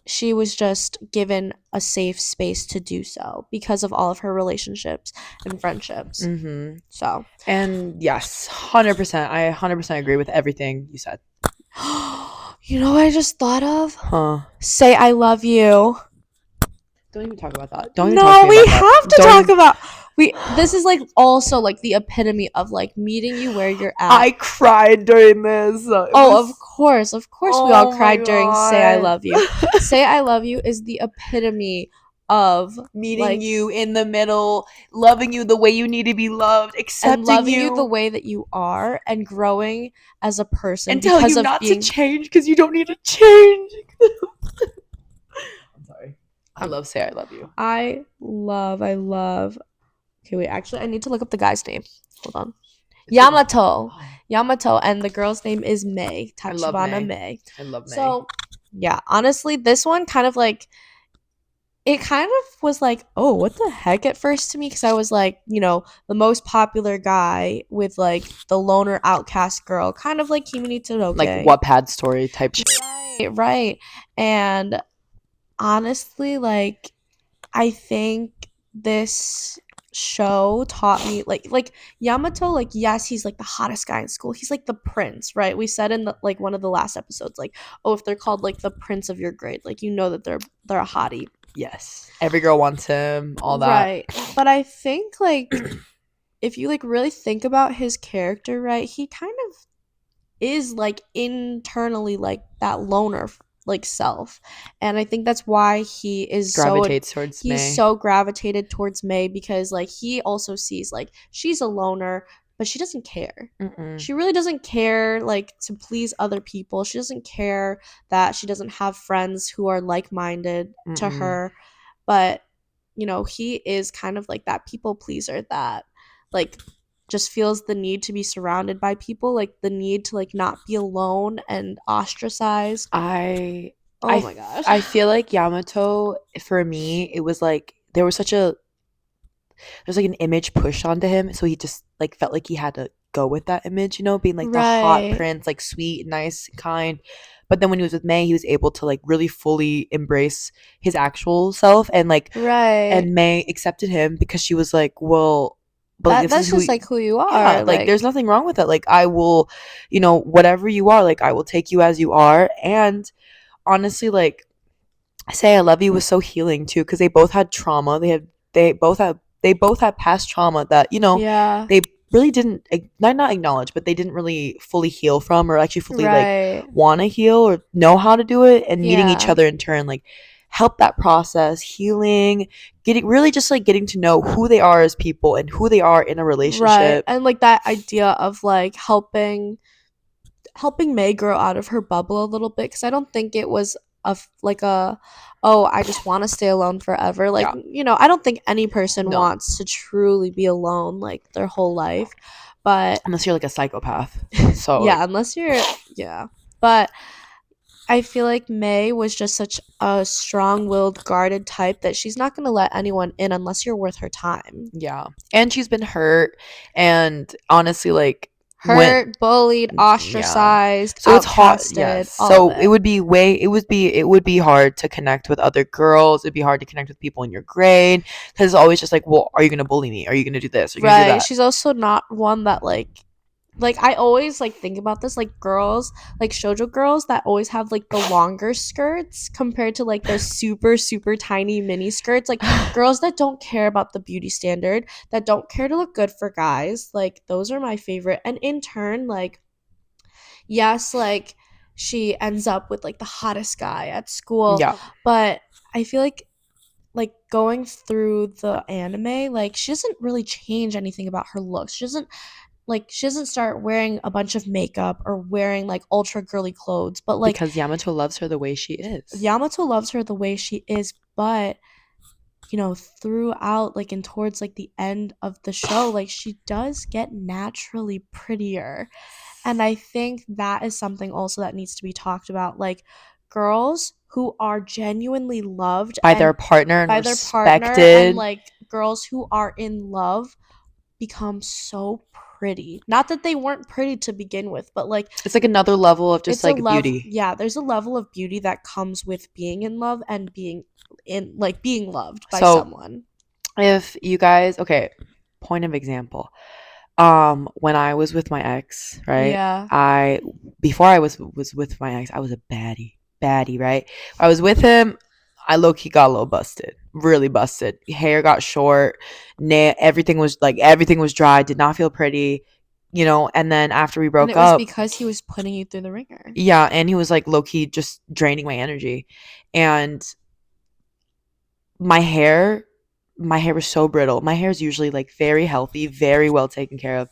S2: she was just given a safe space to do so because of all of her relationships and friendships.
S1: Mm-hmm.
S2: So,
S1: And yes, 100%. I 100% agree with everything you said.
S2: you know what I just thought of?
S1: Huh.
S2: Say I love you.
S1: Don't even talk about that. Don't even talk to
S2: No,
S1: me
S2: we
S1: about that.
S2: have to
S1: Don't
S2: talk
S1: even.
S2: about we this is like also like the epitome of like meeting you where you're at.
S1: I cried during this. It
S2: Oh, of
S1: was.
S2: course. Of course we all
S1: Oh my
S2: cried during Say I
S1: god.
S2: Love You. Say I Love You is the epitome of
S1: Meeting
S2: like
S1: you in the middle, loving you the way you need to be loved,
S2: and
S1: accepting
S2: loving you the
S1: you,
S2: way that you are and growing as a person
S1: and telling
S2: because
S1: you
S2: of
S1: not to
S2: being
S1: change because you don't need to change. I'm sorry. I love Say I Love You.
S2: I love okay, wait, actually I need to look up the guy's name. Hold on.
S1: It's like,
S2: Yamato.
S1: oh,
S2: Yamato and the girl's name is May.
S1: I love
S2: Tachibana
S1: May.
S2: May.
S1: I love May.
S2: So, yeah, honestly, this one kind of like it kind of was like, oh, what the heck at first to me because I was like, the most popular guy with like the loner outcast girl, kind of like Kimi
S1: Like
S2: Todoroki.
S1: Wattpad story type shit.
S2: Right, right. And honestly, like I think this show taught me like Yamato, like yes, he's like the hottest guy in school. He's like the prince, right? We said in the, like one of the last episodes, like, oh, if they're called like the prince of your grade, like you know that they're a hottie.
S1: Yes. Every girl wants him, all that.
S2: Right. But I think like if you like really think about his character, right, he kind of is like internally like that loner like self, and I think that's why
S1: Gravitates towards
S2: he's
S1: May.
S2: so gravitated towards May, because like he also sees like she's a loner, but she doesn't care.
S1: Mm-mm.
S2: She really doesn't care like to please other people. She doesn't care that she doesn't have friends who are like-minded to
S1: Mm-mm.
S2: her. But he is kind of like that people pleaser that like just feels the need to be surrounded by people, like the need to like not be alone and ostracized.
S1: I
S2: Oh my gosh.
S1: I feel like Yamato, for me, it was like there was such a there's like an image pushed onto him, so he just like felt like he had to go with that image, being like the hot
S2: Right.
S1: prince, like sweet, nice, kind. But then when he was with May, he was able to like really fully embrace his actual self, and like
S2: Right.
S1: and May accepted him because she was like, well, but like,
S2: That
S1: this is
S2: that's
S1: who
S2: just like who you
S1: yeah,
S2: are.
S1: like there's
S2: Like,
S1: nothing wrong with it. Like I will, whatever you are, like I will take you as you are. And honestly, like say I love you was so healing too, because they both had trauma. They both had past trauma that
S2: yeah.
S1: they really didn't not acknowledge, but they didn't really fully heal from, or actually fully like
S2: Right.
S1: want to heal or know how to do it. And meeting each
S2: Yeah.
S1: other in turn like help that process, healing, getting really just like getting to know who they are as people and who they are in a
S2: Right.
S1: relationship.
S2: And like that idea of like helping May grow out of her bubble a little bit, because I don't think it was like a, oh, I just want to stay alone forever. Like,
S1: Yeah,
S2: I don't think any person
S1: no,
S2: wants to truly be alone like their whole life. But
S1: unless you're like a psychopath. So like
S2: yeah, unless you're, yeah. But I feel like May was just such a strong willed, guarded type that she's not going to let anyone in unless you're worth her time.
S1: yeah, and she's been hurt, and honestly, like when
S2: Hurt, bullied,
S1: yeah,
S2: ostracized,
S1: so it's hard. Yes,
S2: outcasted, all of
S1: so
S2: it.
S1: it would be hard to connect with other girls. It'd be hard to connect with people in your grade because it's always just like, well, are you gonna bully me? Are you gonna do this? Are you gonna do
S2: Right.
S1: that?
S2: She's also not one that like I always like think about this, like girls, like shoujo girls that always have like the longer skirts compared to like the super super tiny mini skirts, like girls that don't care about the beauty standard, that don't care to look good for guys. Like those are my favorite. And in turn, like yes, like she ends up with like the hottest guy at school,
S1: Yeah,
S2: but I feel like going through the anime, like she doesn't really change anything about her looks. She doesn't start wearing a bunch of makeup or wearing like ultra girly clothes, but like
S1: because Yamato loves her the way she is.
S2: Yamato loves her the way she is. But throughout like and towards like the end of the show, like she does get naturally prettier. And I think that is something also that needs to be talked about. Like girls who are genuinely loved
S1: By
S2: and
S1: their partner and
S2: by their partner, and
S1: respected.
S2: like girls who are in love become so pretty. Not that they weren't pretty to begin with, but like
S1: It's like another level of just
S2: it's a
S1: like
S2: level,
S1: beauty.
S2: yeah, there's a level of beauty that comes with being in love and being loved by
S1: So
S2: someone.
S1: if you guys, okay, point of example, when I was with my ex, right,
S2: Yeah.
S1: I before I was with my ex, I was a baddie, right. I was with him, I low-key got a little busted, really busted. Hair got short, everything was dry, did not feel pretty, and then after we
S2: And
S1: broke
S2: it was
S1: up,
S2: because he was putting you through the ringer.
S1: yeah, and he was like low-key just draining my energy. And my hair my hair was so brittle. My hair is usually like very healthy, very well taken care of,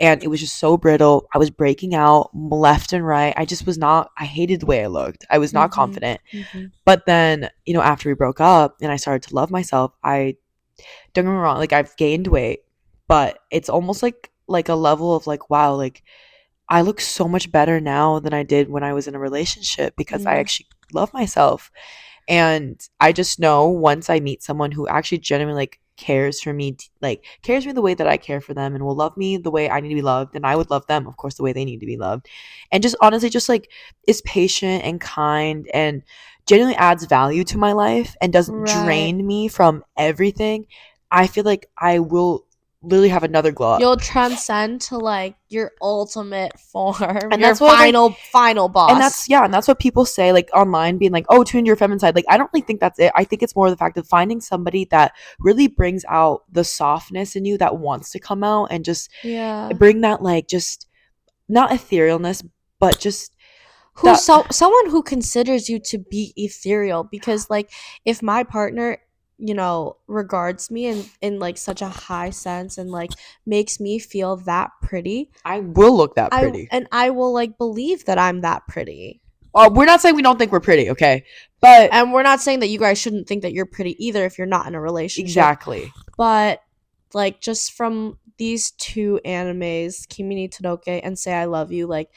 S1: and it was just so brittle. I was breaking out left and right. I just was not, I hated the way I looked. I was not
S2: Mhm.
S1: confident.
S2: Mhm.
S1: But then, after we broke up and I started to love myself, I don't get me wrong, like I've gained weight, but it's almost like a level of like, wow, like I look so much better now than I did when I was in a relationship because I
S2: Mm.
S1: actually love myself. And I just know once I meet someone who actually genuinely like cares for me, like cares for me the way that I care for them, and will love me the way I need to be loved, and I would love them, of course, the way they need to be loved. And just honestly, just like is patient and kind and genuinely adds value to my life and doesn't
S2: Right.
S1: drain me from everything. I feel like I will literally have another glow up.
S2: You'll transcend to like your ultimate form,
S1: And
S2: your
S1: that's what, like,
S2: final boss.
S1: and that's what people say, like, online, being like, oh, tune your feminine side. Like, I don't really think that's it. I think it's more the fact of finding somebody that really brings out the softness in you, that wants to come out and just
S2: yeah.
S1: bring that, like, just not etherealness, but just
S2: Someone who considers you to be ethereal. Because like if my partner, you know, regards me in like such a high sense and like makes me feel that pretty,
S1: I will look that pretty.
S2: I will like believe that I'm that pretty.
S1: We're not saying we don't think we're pretty, okay? But
S2: And we're not saying that you guys shouldn't think that you're pretty either if you're not in a relationship.
S1: exactly.
S2: But like just from these two animes, Kimi ni Todoke and Say I Love You, like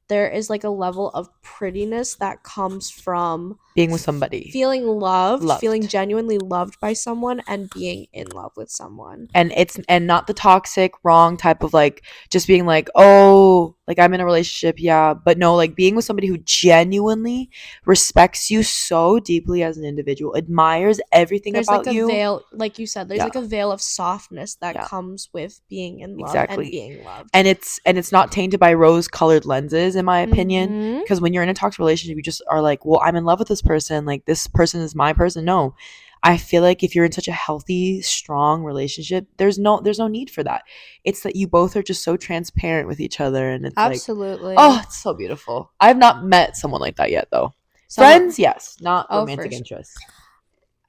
S2: there is like a level of prettiness that comes from
S1: Being with somebody,
S2: feeling loved, feeling genuinely loved by someone, and being in love with someone.
S1: And it's not the toxic wrong type of like just being like, oh, like I'm in a relationship, yeah, but no, like being with somebody who genuinely respects you so deeply as an individual, admires everything
S2: There's
S1: about
S2: like a
S1: you.
S2: veil, like you said, there's
S1: Yeah.
S2: like a veil of softness that
S1: Yeah.
S2: comes with being in love
S1: Exactly.
S2: and being loved.
S1: And it's not tainted by rose-colored lenses, in my opinion.
S2: Mhm.
S1: Because when you're in a toxic relationship, you just are like, well, I'm in love with this person, like this person is my person. No, I feel like if you're in such a healthy, strong relationship, there's no need for that. It's that you both are just so transparent with each other, and it's
S2: Absolutely.
S1: like, oh, it's so beautiful. I have not met someone like that yet, though.
S2: Someone-
S1: Friends, yes, not
S2: Oh,
S1: romantic
S2: for sure.
S1: interests.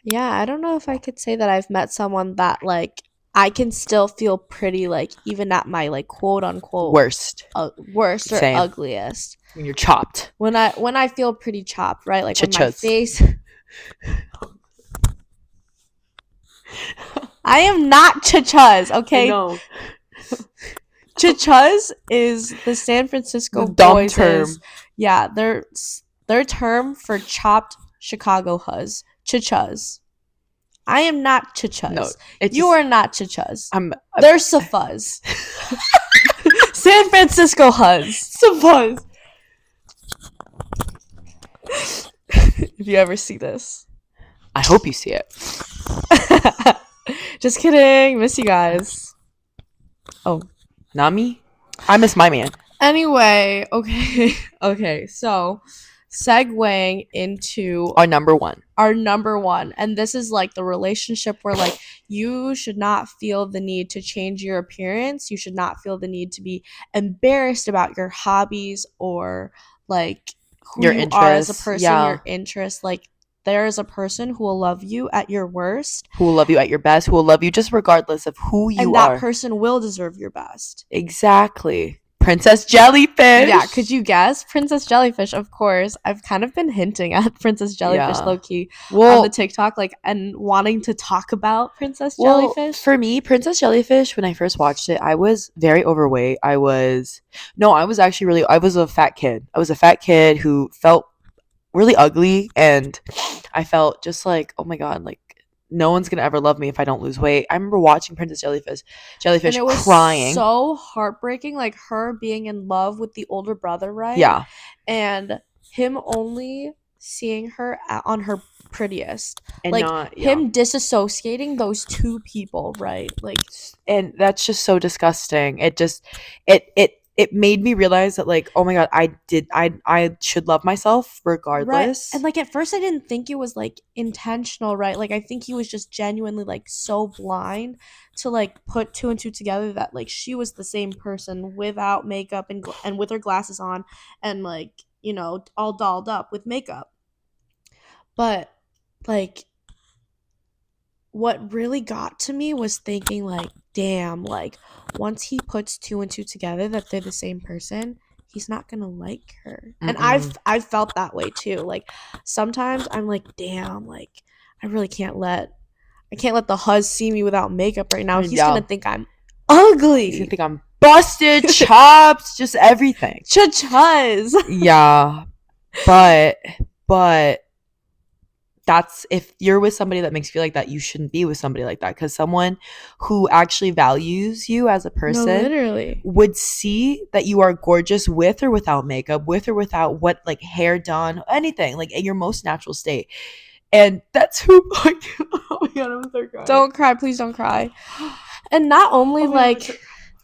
S2: Yeah, I don't know if I could say that I've met someone that like I can still feel pretty, like even at my like quote unquote
S1: Worst
S2: worst or
S1: Same.
S2: ugliest.
S1: when you're chopped.
S2: When I feel pretty chopped, right? Like when my
S1: Chichas.
S2: face. I am not chichas, okay?
S1: No,
S2: Chichas is the San Francisco
S1: the dumb
S2: boys'
S1: term.
S2: Yeah, their term for chopped Chicago huz. Chichas. I am not chichas.
S1: No, it's
S2: You
S1: just-
S2: are not chichas.
S1: I'm
S2: They're safuz. San Francisco huz.
S1: surprised.
S2: If you ever see this.
S1: I hope you see it.
S2: Just kidding. Miss you guys. Oh.
S1: Nami? I miss my man.
S2: Anyway, okay. So, segueing into
S1: Our number one.
S2: and this is like the relationship where like you should not feel the need to change your appearance. You should not feel the need to be embarrassed about your hobbies or like who
S1: Your
S2: you are as a
S1: interests,
S2: person,
S1: yeah.
S2: your interests. Like there is a person who will love you at your worst,
S1: Who will love you at your best, who will love you just regardless of who you
S2: and
S1: are.
S2: that person will deserve your best.
S1: Exactly. Princess Jellyfish.
S2: Yeah, could you guess? Princess Jellyfish, of course. I've kind of been hinting at Princess Jellyfish,
S1: Yeah.
S2: low-key,
S1: Well,
S2: on the TikTok, like, and wanting to talk about Princess
S1: well,
S2: Jellyfish.
S1: for me, Princess Jellyfish, when I first watched it, I was very overweight. I was a fat kid. I was a fat kid who felt really ugly, and I felt just like, oh my god, like no one's gonna ever love me if I don't lose weight. I remember watching Princess Jellyfish
S2: And it was
S1: crying.
S2: so heartbreaking, like her being in love with the older brother, right?
S1: Yeah.
S2: And him only seeing her on her prettiest.
S1: And
S2: like
S1: not yeah.
S2: him disassociating those two people, right? Like,
S1: And that's just so disgusting. It made me realize that, like, oh my god, I should love myself regardless.
S2: right. And like at first I didn't think it was like intentional, right? Like I think he was just genuinely like so blind to like put two and two together that like she was the same person without makeup and with her glasses on and like, you know, all dolled up with makeup. But like what really got to me was thinking like, damn, like once he puts two and two together that they're the same person, he's not gonna like her. And I've felt that way too. Like sometimes I'm like, damn, like I really can't let the huz see me without makeup right now. He's
S1: Yeah.
S2: gonna think I'm ugly.
S1: You think I'm busted, chopped, just everything.
S2: Chuz.
S1: Yeah. But that's, if you're with somebody that makes you feel like that, you shouldn't be with somebody like that, because someone who actually values you as a person
S2: No, literally
S1: would see that you are gorgeous with or without makeup, with or without what, like, hair done, anything, like in your most natural state. And that's who like oh my god, I'm gonna start crying.
S2: Don't cry, please don't cry. And not only
S1: Oh my God.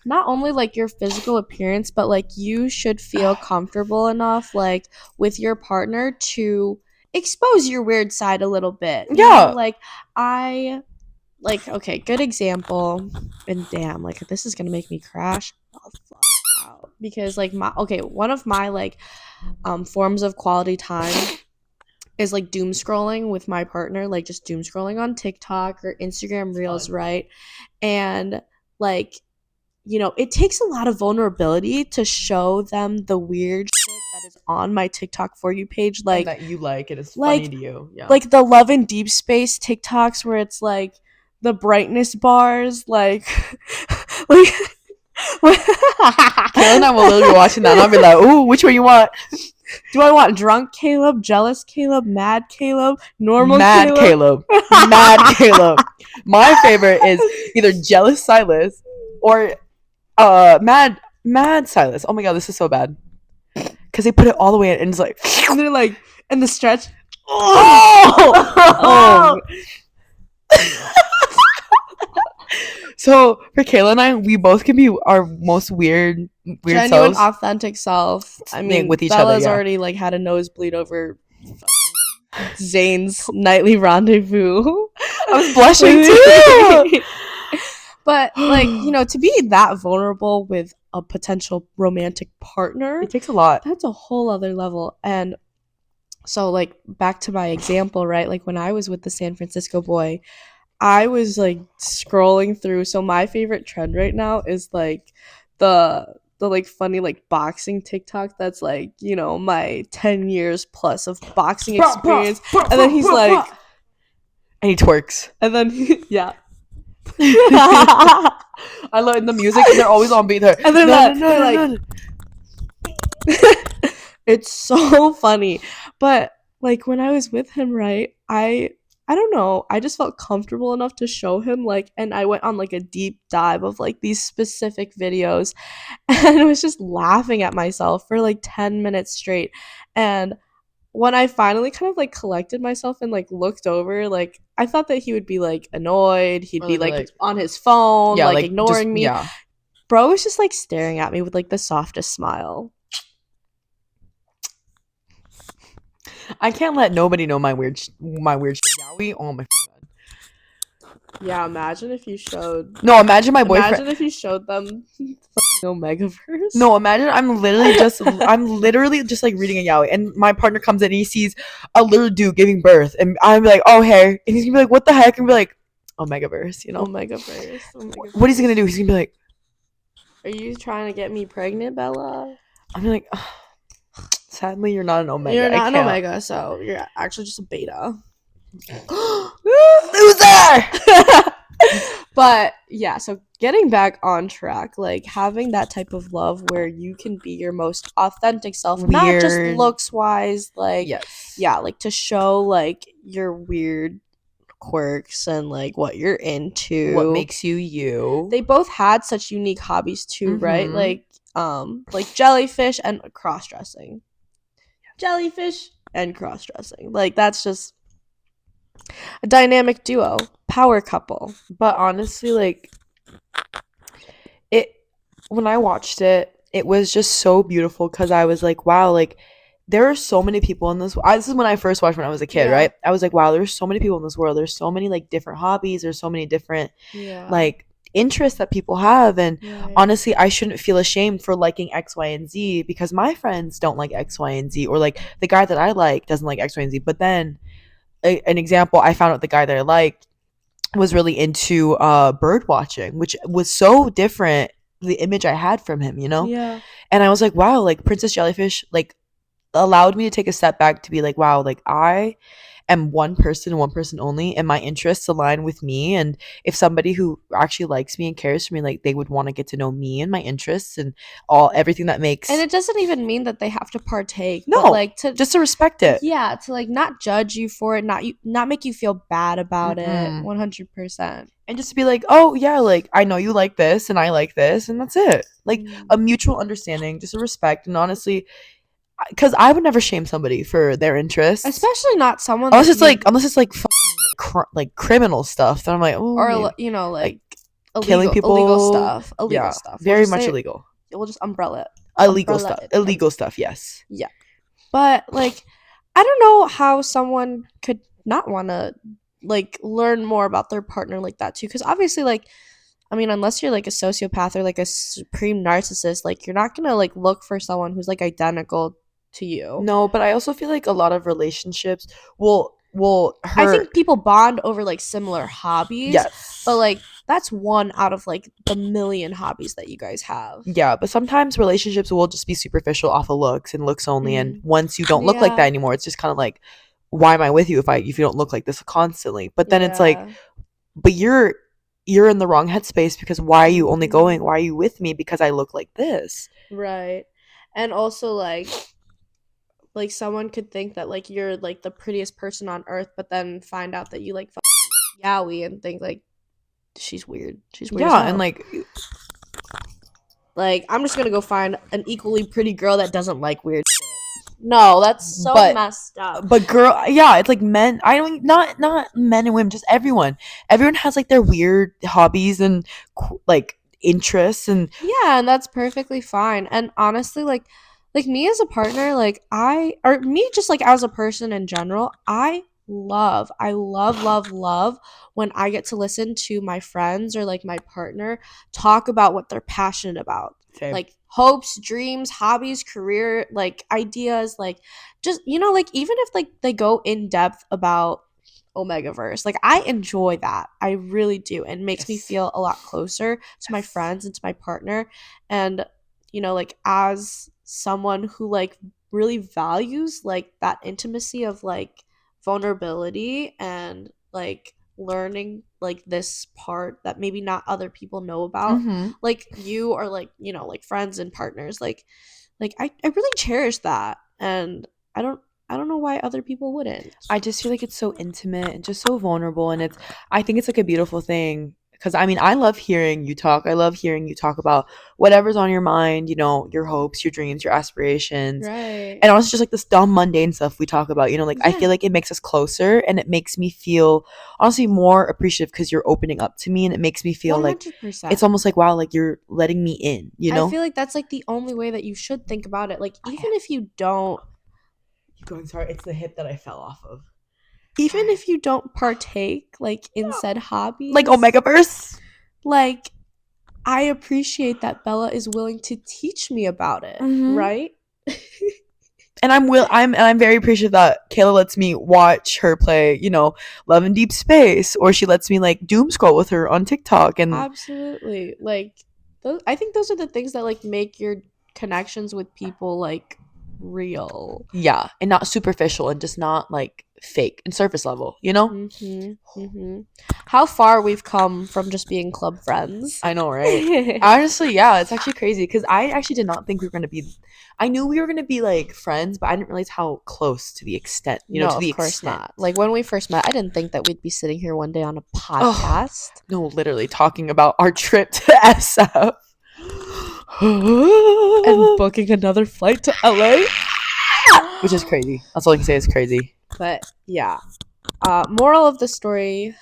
S2: not only like your physical appearance, but like you should feel comfortable enough like with your partner to expose your weird side a little bit. You
S1: Yeah.
S2: know? Like I like okay, good example. And damn, like this is gonna make me crash the fuck out. Because like one of my like forms of quality time is like doom scrolling with my partner, like just doom scrolling on TikTok or Instagram Reels, right? And like, you know, it takes a lot of vulnerability to show them the weird shit that is on my TikTok for you page, like
S1: and that you like and it's
S2: like-
S1: funny to you. Yeah.
S2: like the love and deep space TikToks where it's like the brightness bars, like like
S1: Kayla and I will literally be watching that and I'll be like, ooh, which one you want?
S2: Do I want drunk Caleb, jealous Caleb, mad Caleb, normal
S1: Mad
S2: Caleb?
S1: Mad Caleb. My favorite is either jealous Silas or mad Silas. Oh my god, this is so bad. Because they put it all the way in and it's like
S2: And they're like, and the stretch.
S1: oh! So for Kayla and I, we both can be our most weird
S2: Genuine,
S1: selves.
S2: authentic self. I mean,
S1: with each
S2: Bella's
S1: other, yeah.
S2: already like had a nosebleed over Zane's nightly rendezvous.
S1: I was blushing too.
S2: But like, you know, to be that vulnerable with a potential romantic partner,
S1: It takes a lot.
S2: that's a whole other level. And so like back to my example, right? Like when I was with the San Francisco boy, I was like scrolling through. So my favorite trend right now is like the like funny like boxing TikTok that's like, you know, my 10 years plus of boxing experience. And then he's like,
S1: and he twerks.
S2: and then yeah.
S1: I love in the music and they're always on beat.
S2: And they're like it's so funny. But like when I was with him, right, I don't know, I just felt comfortable enough to show him like, and I went on like a deep dive of like these specific videos and I was just laughing at myself for like 10 minutes straight. And when I finally kind of like collected myself and like looked over, like I thought that he would be like annoyed, he'd be like on his phone,
S1: yeah,
S2: like ignoring
S1: just,
S2: me.
S1: Yeah.
S2: Bro was just like staring at me with like the softest smile.
S1: I can't let nobody know my weird shit. Yowie. Oh my god.
S2: Yeah, imagine if you showed.
S1: No, imagine my boyfriend.
S2: Imagine if you showed them fucking Omegaverse.
S1: No, imagine I'm literally just like reading a yaoi, and my partner comes in and he sees a little dude giving birth, and I'm like, oh hey, and he's gonna be like, what the heck, and be like, Omegaverse, you know?
S2: Omegaverse.
S1: What is he gonna do? He's gonna be like,
S2: are you trying to get me pregnant, Bella?
S1: I'm like, sadly, you're not an Omega.
S2: You're not an Omega, so you're actually just a beta.
S1: Loser!
S2: But yeah, so getting back on track, like having that type of love where you can be your most authentic self, not just looks wise, like
S1: yes.
S2: Yeah, like to show like your weird quirks and like what you're into,
S1: what makes you you.
S2: They both had such unique hobbies too, right? Like jellyfish and cross-dressing. Jellyfish and cross-dressing. Like that's just a dynamic duo, power couple.
S1: But honestly, like when I watched it, it was just so beautiful because I was like, wow, like there are so many people in this. This is when I first watched when I was a kid, right? I was like, wow, there's so many people in this world. There's so many like different hobbies. There's so many different like interests that people have, and honestly, I shouldn't feel ashamed for liking X, Y, and Z because my friends don't like X, Y, and Z, or like the guy that I like doesn't like X, Y, and Z. But then, an example, I found out the guy that I liked was really into bird watching, which was so different the image I had from him, you know?
S2: Yeah.
S1: And I was like, wow, like Princess Jellyfish, like allowed me to take a step back to be like, wow, like I am one person only, and my interests align with me. And if somebody who actually likes me and cares for me, like they would want to get to know me and my interests and everything that makes.
S2: And it doesn't even mean that they have to partake.
S1: No,
S2: but like
S1: just to respect it.
S2: Yeah, to like not judge you for it, not make you feel bad about it. 100%.
S1: And just to be like, oh yeah, like I know you like this and I like this, and that's it. Like a mutual understanding, just a respect. And honestly, because I would never shame somebody for their interests.
S2: Especially not someone
S1: Unless
S2: that
S1: it's
S2: you
S1: like fucking, like criminal stuff. Then I'm like, oh, maybe.
S2: or you know
S1: Like
S2: like
S1: killing
S2: illegal
S1: people.
S2: stuff. Illegal
S1: Yeah,
S2: stuff. We'll
S1: very
S2: just
S1: much
S2: say
S1: illegal.
S2: we'll just umbrella
S1: Illegal
S2: umbrella
S1: stuff.
S2: it.
S1: Illegal stuff. Yes.
S2: Yeah. But like I don't know how someone could not want to like learn more about their partner like that too, cuz obviously like I mean, unless you're like a sociopath or like a supreme narcissist, like you're not going to like look for someone who's like identical to you.
S1: No, but I also feel like a lot of relationships will
S2: I
S1: hurt.
S2: think people bond over like similar hobbies,
S1: Yes.
S2: but like that's one out of like the million hobbies that you guys have.
S1: Yeah, but sometimes relationships will just be superficial off of looks and looks only. And
S2: Mm.
S1: once you don't look like that
S2: Yeah.
S1: anymore, it's just kind of like, why am I with you if you don't look like this constantly? But then it's like,
S2: Yeah.
S1: but you're in the wrong headspace because why are you only going?
S2: Mhm.
S1: Why are you with me because I look like this?
S2: Right. And also like someone could think that like you're like the prettiest person on earth, but then find out that you like fucking yaoi and think like she's weird. She's weird as
S1: Yeah, and
S2: hell. Like I'm just gonna go find an equally pretty girl that doesn't like weird shit. No, that's so
S1: but
S2: messed up.
S1: but girl, yeah, it's like men. I don't not men and women, just everyone. Everyone has like their weird hobbies and like interests and
S2: Yeah, and that's perfectly fine. And honestly, like me as a partner, like I or me just like as a person in general, I love when I get to listen to my friends or like my partner talk about what they're passionate about.
S1: same.
S2: Like hopes, dreams, hobbies, career, like ideas, like just like even if like they go in depth about Omegaverse. Like I enjoy that. I really do. And makes me
S1: Yes.
S2: feel a lot closer to my friends and to my partner. And like as someone who like really values like that intimacy of like vulnerability and like learning like this part that maybe not other people know about.
S1: Mm-hmm.
S2: Like you are like, like friends and partners. Like I really cherish that. And I don't know why other people wouldn't.
S1: I just feel like it's so intimate and just so vulnerable, and I think it's like a beautiful thing because I mean I love hearing you talk. I love hearing you talk about whatever's on your mind, your hopes, your dreams, your aspirations,
S2: Right.
S1: and also just like this dumb mundane stuff we talk about. Like I feel
S2: Yeah.
S1: like it makes us closer, and it makes me feel honestly more appreciative because you're opening up to me, and it makes me feel like it's
S2: 100%.
S1: almost like wow, like you're letting me in.
S2: I feel like that's like the only way that you should think about it. Like even if you don't
S1: Keep going. Sorry, it's the hip that I fell off of.
S2: even if you don't partake like in said hobbies,
S1: Like Omegaverse.
S2: like I appreciate that Bella is willing to teach me about it,
S1: Mm-hmm.
S2: right?
S1: And I'm very appreciative that Kayla lets me watch her play, Love in Deep Space, or she lets me like doom scroll with her on TikTok, and
S2: Absolutely. Like I think those are the things that like make your connections with people like real.
S1: yeah, and not superficial and just not like fake and surface level.
S2: How far we've come from just being club friends.
S1: I know, right? Honestly, yeah, it's actually crazy because I actually did not think we were gonna be. I knew we were gonna be like friends, but I didn't realize how close to the extent.
S2: No,
S1: To the
S2: of course
S1: extent.
S2: not. Like when we first met, I didn't think that we'd be sitting here one day on a
S1: Oh,
S2: podcast.
S1: no, literally talking about our trip to SF
S2: And booking another flight to LA.
S1: which is crazy. That's all I can say is crazy.
S2: But yeah. Moral of the story,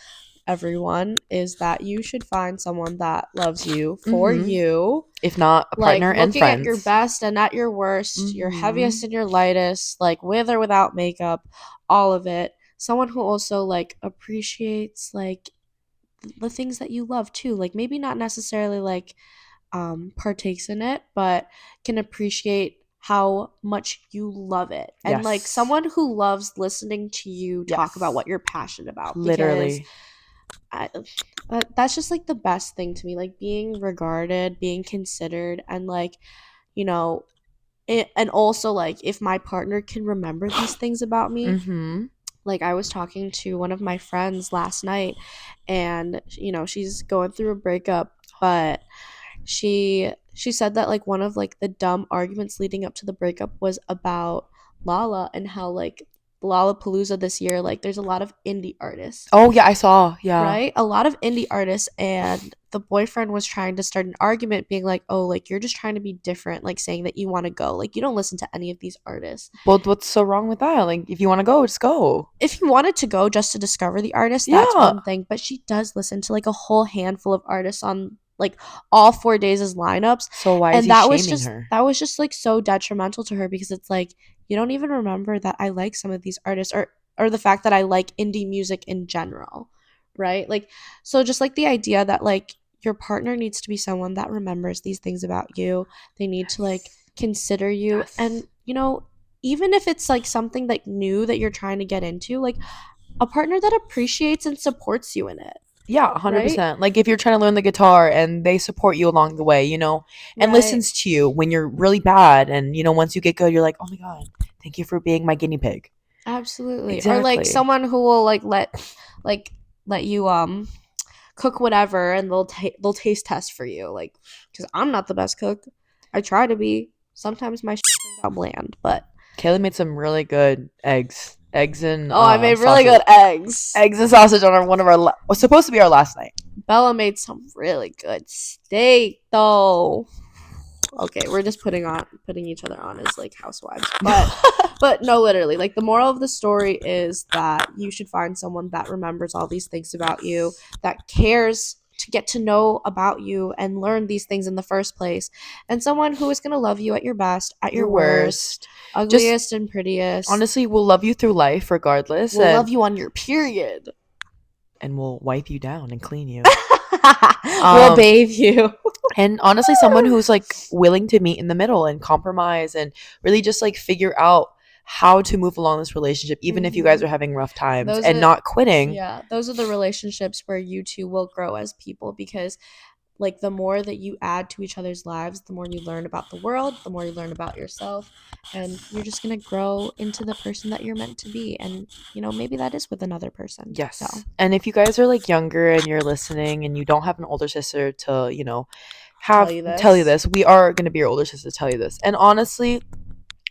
S2: everyone, is that you should find someone that loves you for
S1: Mhm.
S2: you.
S1: If not a
S2: Like
S1: partner and
S2: looking
S1: friends.
S2: at your best and at your worst, your heaviest and your lightest, like with or without makeup, all of it. Someone who also like appreciates like the things that you love too. Like maybe not necessarily like partakes in it, but can appreciate how much you love it. And like
S1: Yes.
S2: someone who loves listening to you talk
S1: Yes.
S2: about what you're passionate about.
S1: Literally.
S2: Because that's just like the best thing to me, like being regarded, being considered, and like and also like if my partner can remember these things about me.
S1: Mm-hmm.
S2: Like I was talking to one of my friends last night, and she's going through a breakup, but she said that like one of like the dumb arguments leading up to the breakup was about Lala and how like Lollapalooza this year, like there's a lot of indie artists,
S1: Oh yeah, I saw. Yeah.
S2: right? A lot of indie artists, and the boyfriend was trying to start an argument being like, "Oh, like you're just trying to be different, like saying that you want to go. Like you don't listen to any of these artists."
S1: Well, what's so wrong with that? Like, if you want to go, just go.
S2: If you wanted to go just to discover the artist, that's
S1: Yeah.
S2: one thing, but she does listen to like a whole handful of artists on like all 4 days' lineups.
S1: So why is
S2: And
S1: he shaming her?
S2: that was just like so detrimental to her, because it's like you don't even remember that I like some of these artists, or the fact that I like indie music in general, right? Like, so just like the idea that like your partner needs to be someone that remembers these things about you. They need to like consider you,
S1: Yes.
S2: and even if it's like something like new that you're trying to get into, like a partner that appreciates and supports you in it.
S1: Yeah, 100%. Like if you're trying to learn the guitar and they support you along the way, and
S2: Right.
S1: listens to you when you're really bad, and once you get good, you're like, "Oh my god, thank you for being my guinea pig."
S2: Absolutely. Or like
S1: Exactly.
S2: someone who will let you cook whatever, and they'll taste test for you, like, because I'm not the best cook. I try to be. Sometimes my shit turns out bland, but
S1: Kaylee made some really good eggs and
S2: I made really
S1: sausage.
S2: good eggs.
S1: Eggs and sausage on one of our was supposed to be our last night.
S2: Bella made some really good steak though. Okay, we're just putting each other on as like housewives, but no, literally, like the moral of the story is that you should find someone that remembers all these things about you, that cares to get to know about you and learn these things in the first place, and someone who is going to love you at your best, at your worst, ugliest and prettiest.
S1: Honestly, we'll love you through life regardless.
S2: We'll love you on your period.
S1: And we'll wipe you down and clean you.
S2: We'll bathe you.
S1: And honestly, someone who's like willing to meet in the middle and compromise and really just like figure out how to move along this relationship, even if you guys are having rough times, not quitting.
S2: Yeah, those are the relationships where you two will grow as people, because like the more that you add to each other's lives, the more you learn about the world, the more you learn about yourself, and you're just going to grow into the person that you're meant to be. And maybe that is with another person.
S1: Yes.
S2: So.
S1: And if you guys are like younger and you're listening and you don't have an older sister to tell you this, we are going to be your older sister to tell you this. And honestly,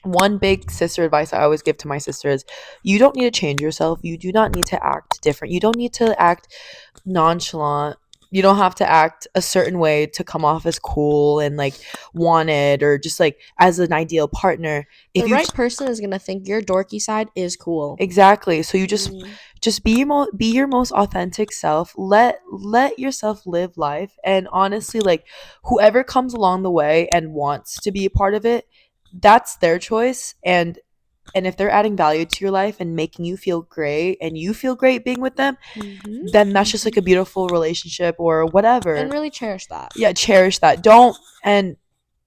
S1: one big sister advice I always give to my sister is, you don't need to change yourself. You do not need to act different. You don't need to act nonchalant. You don't have to act a certain way to come off as cool and like wanted, or just like as an ideal partner.
S2: If the right person is gonna think your dorky side is cool.
S1: Exactly. So you just be your most authentic self. Let yourself live life. And honestly, like whoever comes along the way and wants to be a part of it, that's their choice. And if they're adding value to your life and making you feel great and you feel great being with them, then that's just like a beautiful relationship or whatever.
S2: And really cherish that.
S1: Yeah, cherish that. Don't. And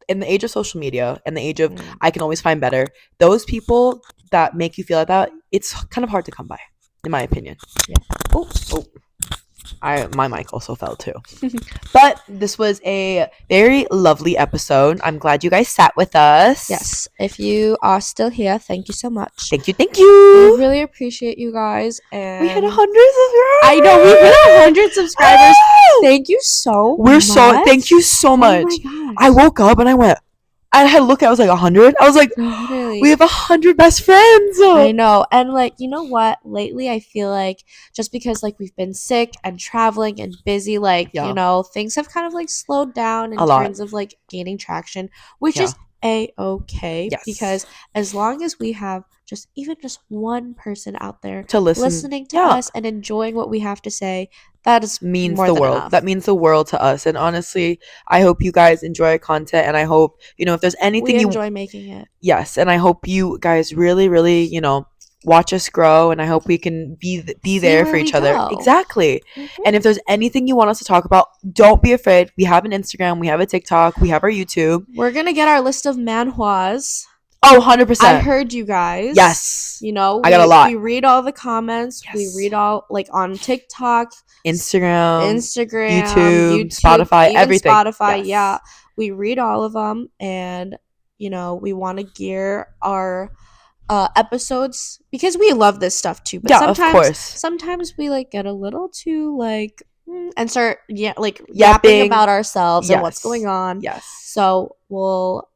S1: in the age of social media and the age of I can always find better, those people that make you feel like that, it's kind of hard to come by, in my opinion.
S2: Yeah.
S1: Oh. My mic also fell too. But this was a very lovely episode. I'm glad you guys sat with us.
S2: Yes. If you are still here, thank you so much.
S1: Thank you.
S2: We really appreciate you guys. And
S1: we hit 100 subscribers.
S2: I know, we hit 100 subscribers. Thank you so much.
S1: Thank you so much.
S2: Oh my gosh.
S1: I woke up and I had to look, I was like 100. I was like, we have 100 best friends.
S2: I know. And like, you know what? Lately, I feel like just because like we've been sick and traveling and busy, like, things have kind of like slowed down in terms of like gaining traction, which is a-okay. Yes. Because as long as we have even just one person out there to listening to us and enjoying what we have to say, that means more the world. Enough.
S1: That means the world to us. And honestly, I hope you guys enjoy our content, and I hope if there's anything
S2: we enjoy making it.
S1: Yes, and I hope you guys really, really watch us grow, and I hope we can be there for each other. Exactly. Mm-hmm. And if there's anything you want us to talk about, don't be afraid. We have an Instagram, we have a TikTok, we have our YouTube.
S2: We're gonna get our list of manhwas.
S1: Oh, 100%.
S2: I heard you guys.
S1: Yes.
S2: I
S1: got a lot.
S2: We read all the comments. Yes. We read all, like, on TikTok,
S1: Instagram,
S2: YouTube,
S1: Spotify, everything.
S2: Spotify, yes. Yeah. We read all of them, and, we want to gear our episodes, because we love this stuff too. But
S1: of course.
S2: Sometimes we, like, get a little too, like, and start, yapping about ourselves and what's going on.
S1: Yes.
S2: So we'll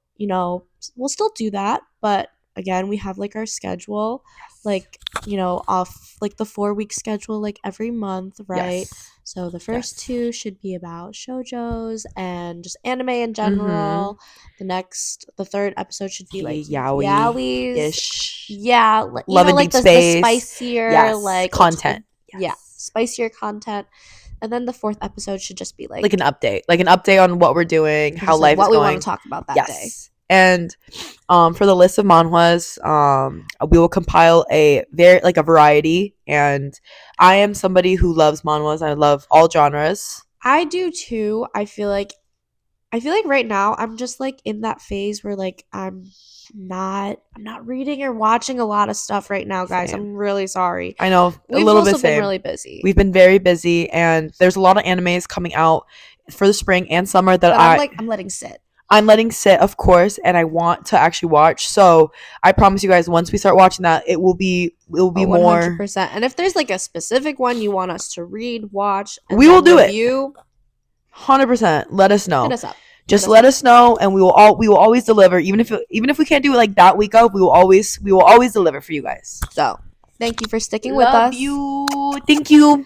S2: still do that, but again, we have like our schedule, like, you know, off like the 4 week schedule, like every month, right?
S1: Yes.
S2: So the first
S1: Yes.
S2: two should be about shoujos and just anime in
S1: Mm-hmm.
S2: general. The third episode should be like yaois.
S1: Yaoi-ish.
S2: Yeah, you
S1: Love
S2: know,
S1: and
S2: like
S1: Deep
S2: the
S1: Space.
S2: spicier,
S1: Yes.
S2: like
S1: Content.
S2: yeah,
S1: Yes.
S2: spicier content. And then the fourth episode should just be
S1: Like an update on what we're doing, how
S2: just
S1: life
S2: what
S1: is
S2: we want
S1: going.
S2: to talk about that day.
S1: Yes. And for the list of manhwas, we will compile a variety. And I am somebody who loves manhwas. I love all genres.
S2: I do too. I feel like right now I'm just like in that phase where like I'm not reading or watching a lot of stuff right now, guys.
S1: Same.
S2: I'm really sorry.
S1: I know,
S2: We've
S1: a little
S2: also
S1: bit same.
S2: been really busy.
S1: We've been very busy, and there's a lot of animes coming out for the spring and summer that
S2: I'm letting sit.
S1: I'm letting sit, of course, and I want to actually watch. So I promise you guys, once we start watching that, it will be more
S2: 100%. And if there's like a specific one you want us to read, watch, and
S1: we will do
S2: review,
S1: 100%. Let us know.
S2: hit us up.
S1: Just let us know, and we will always deliver. Even if we can't do it like that week of, we will always deliver for you guys.
S2: So thank you for sticking with us.
S1: Love you. Thank you.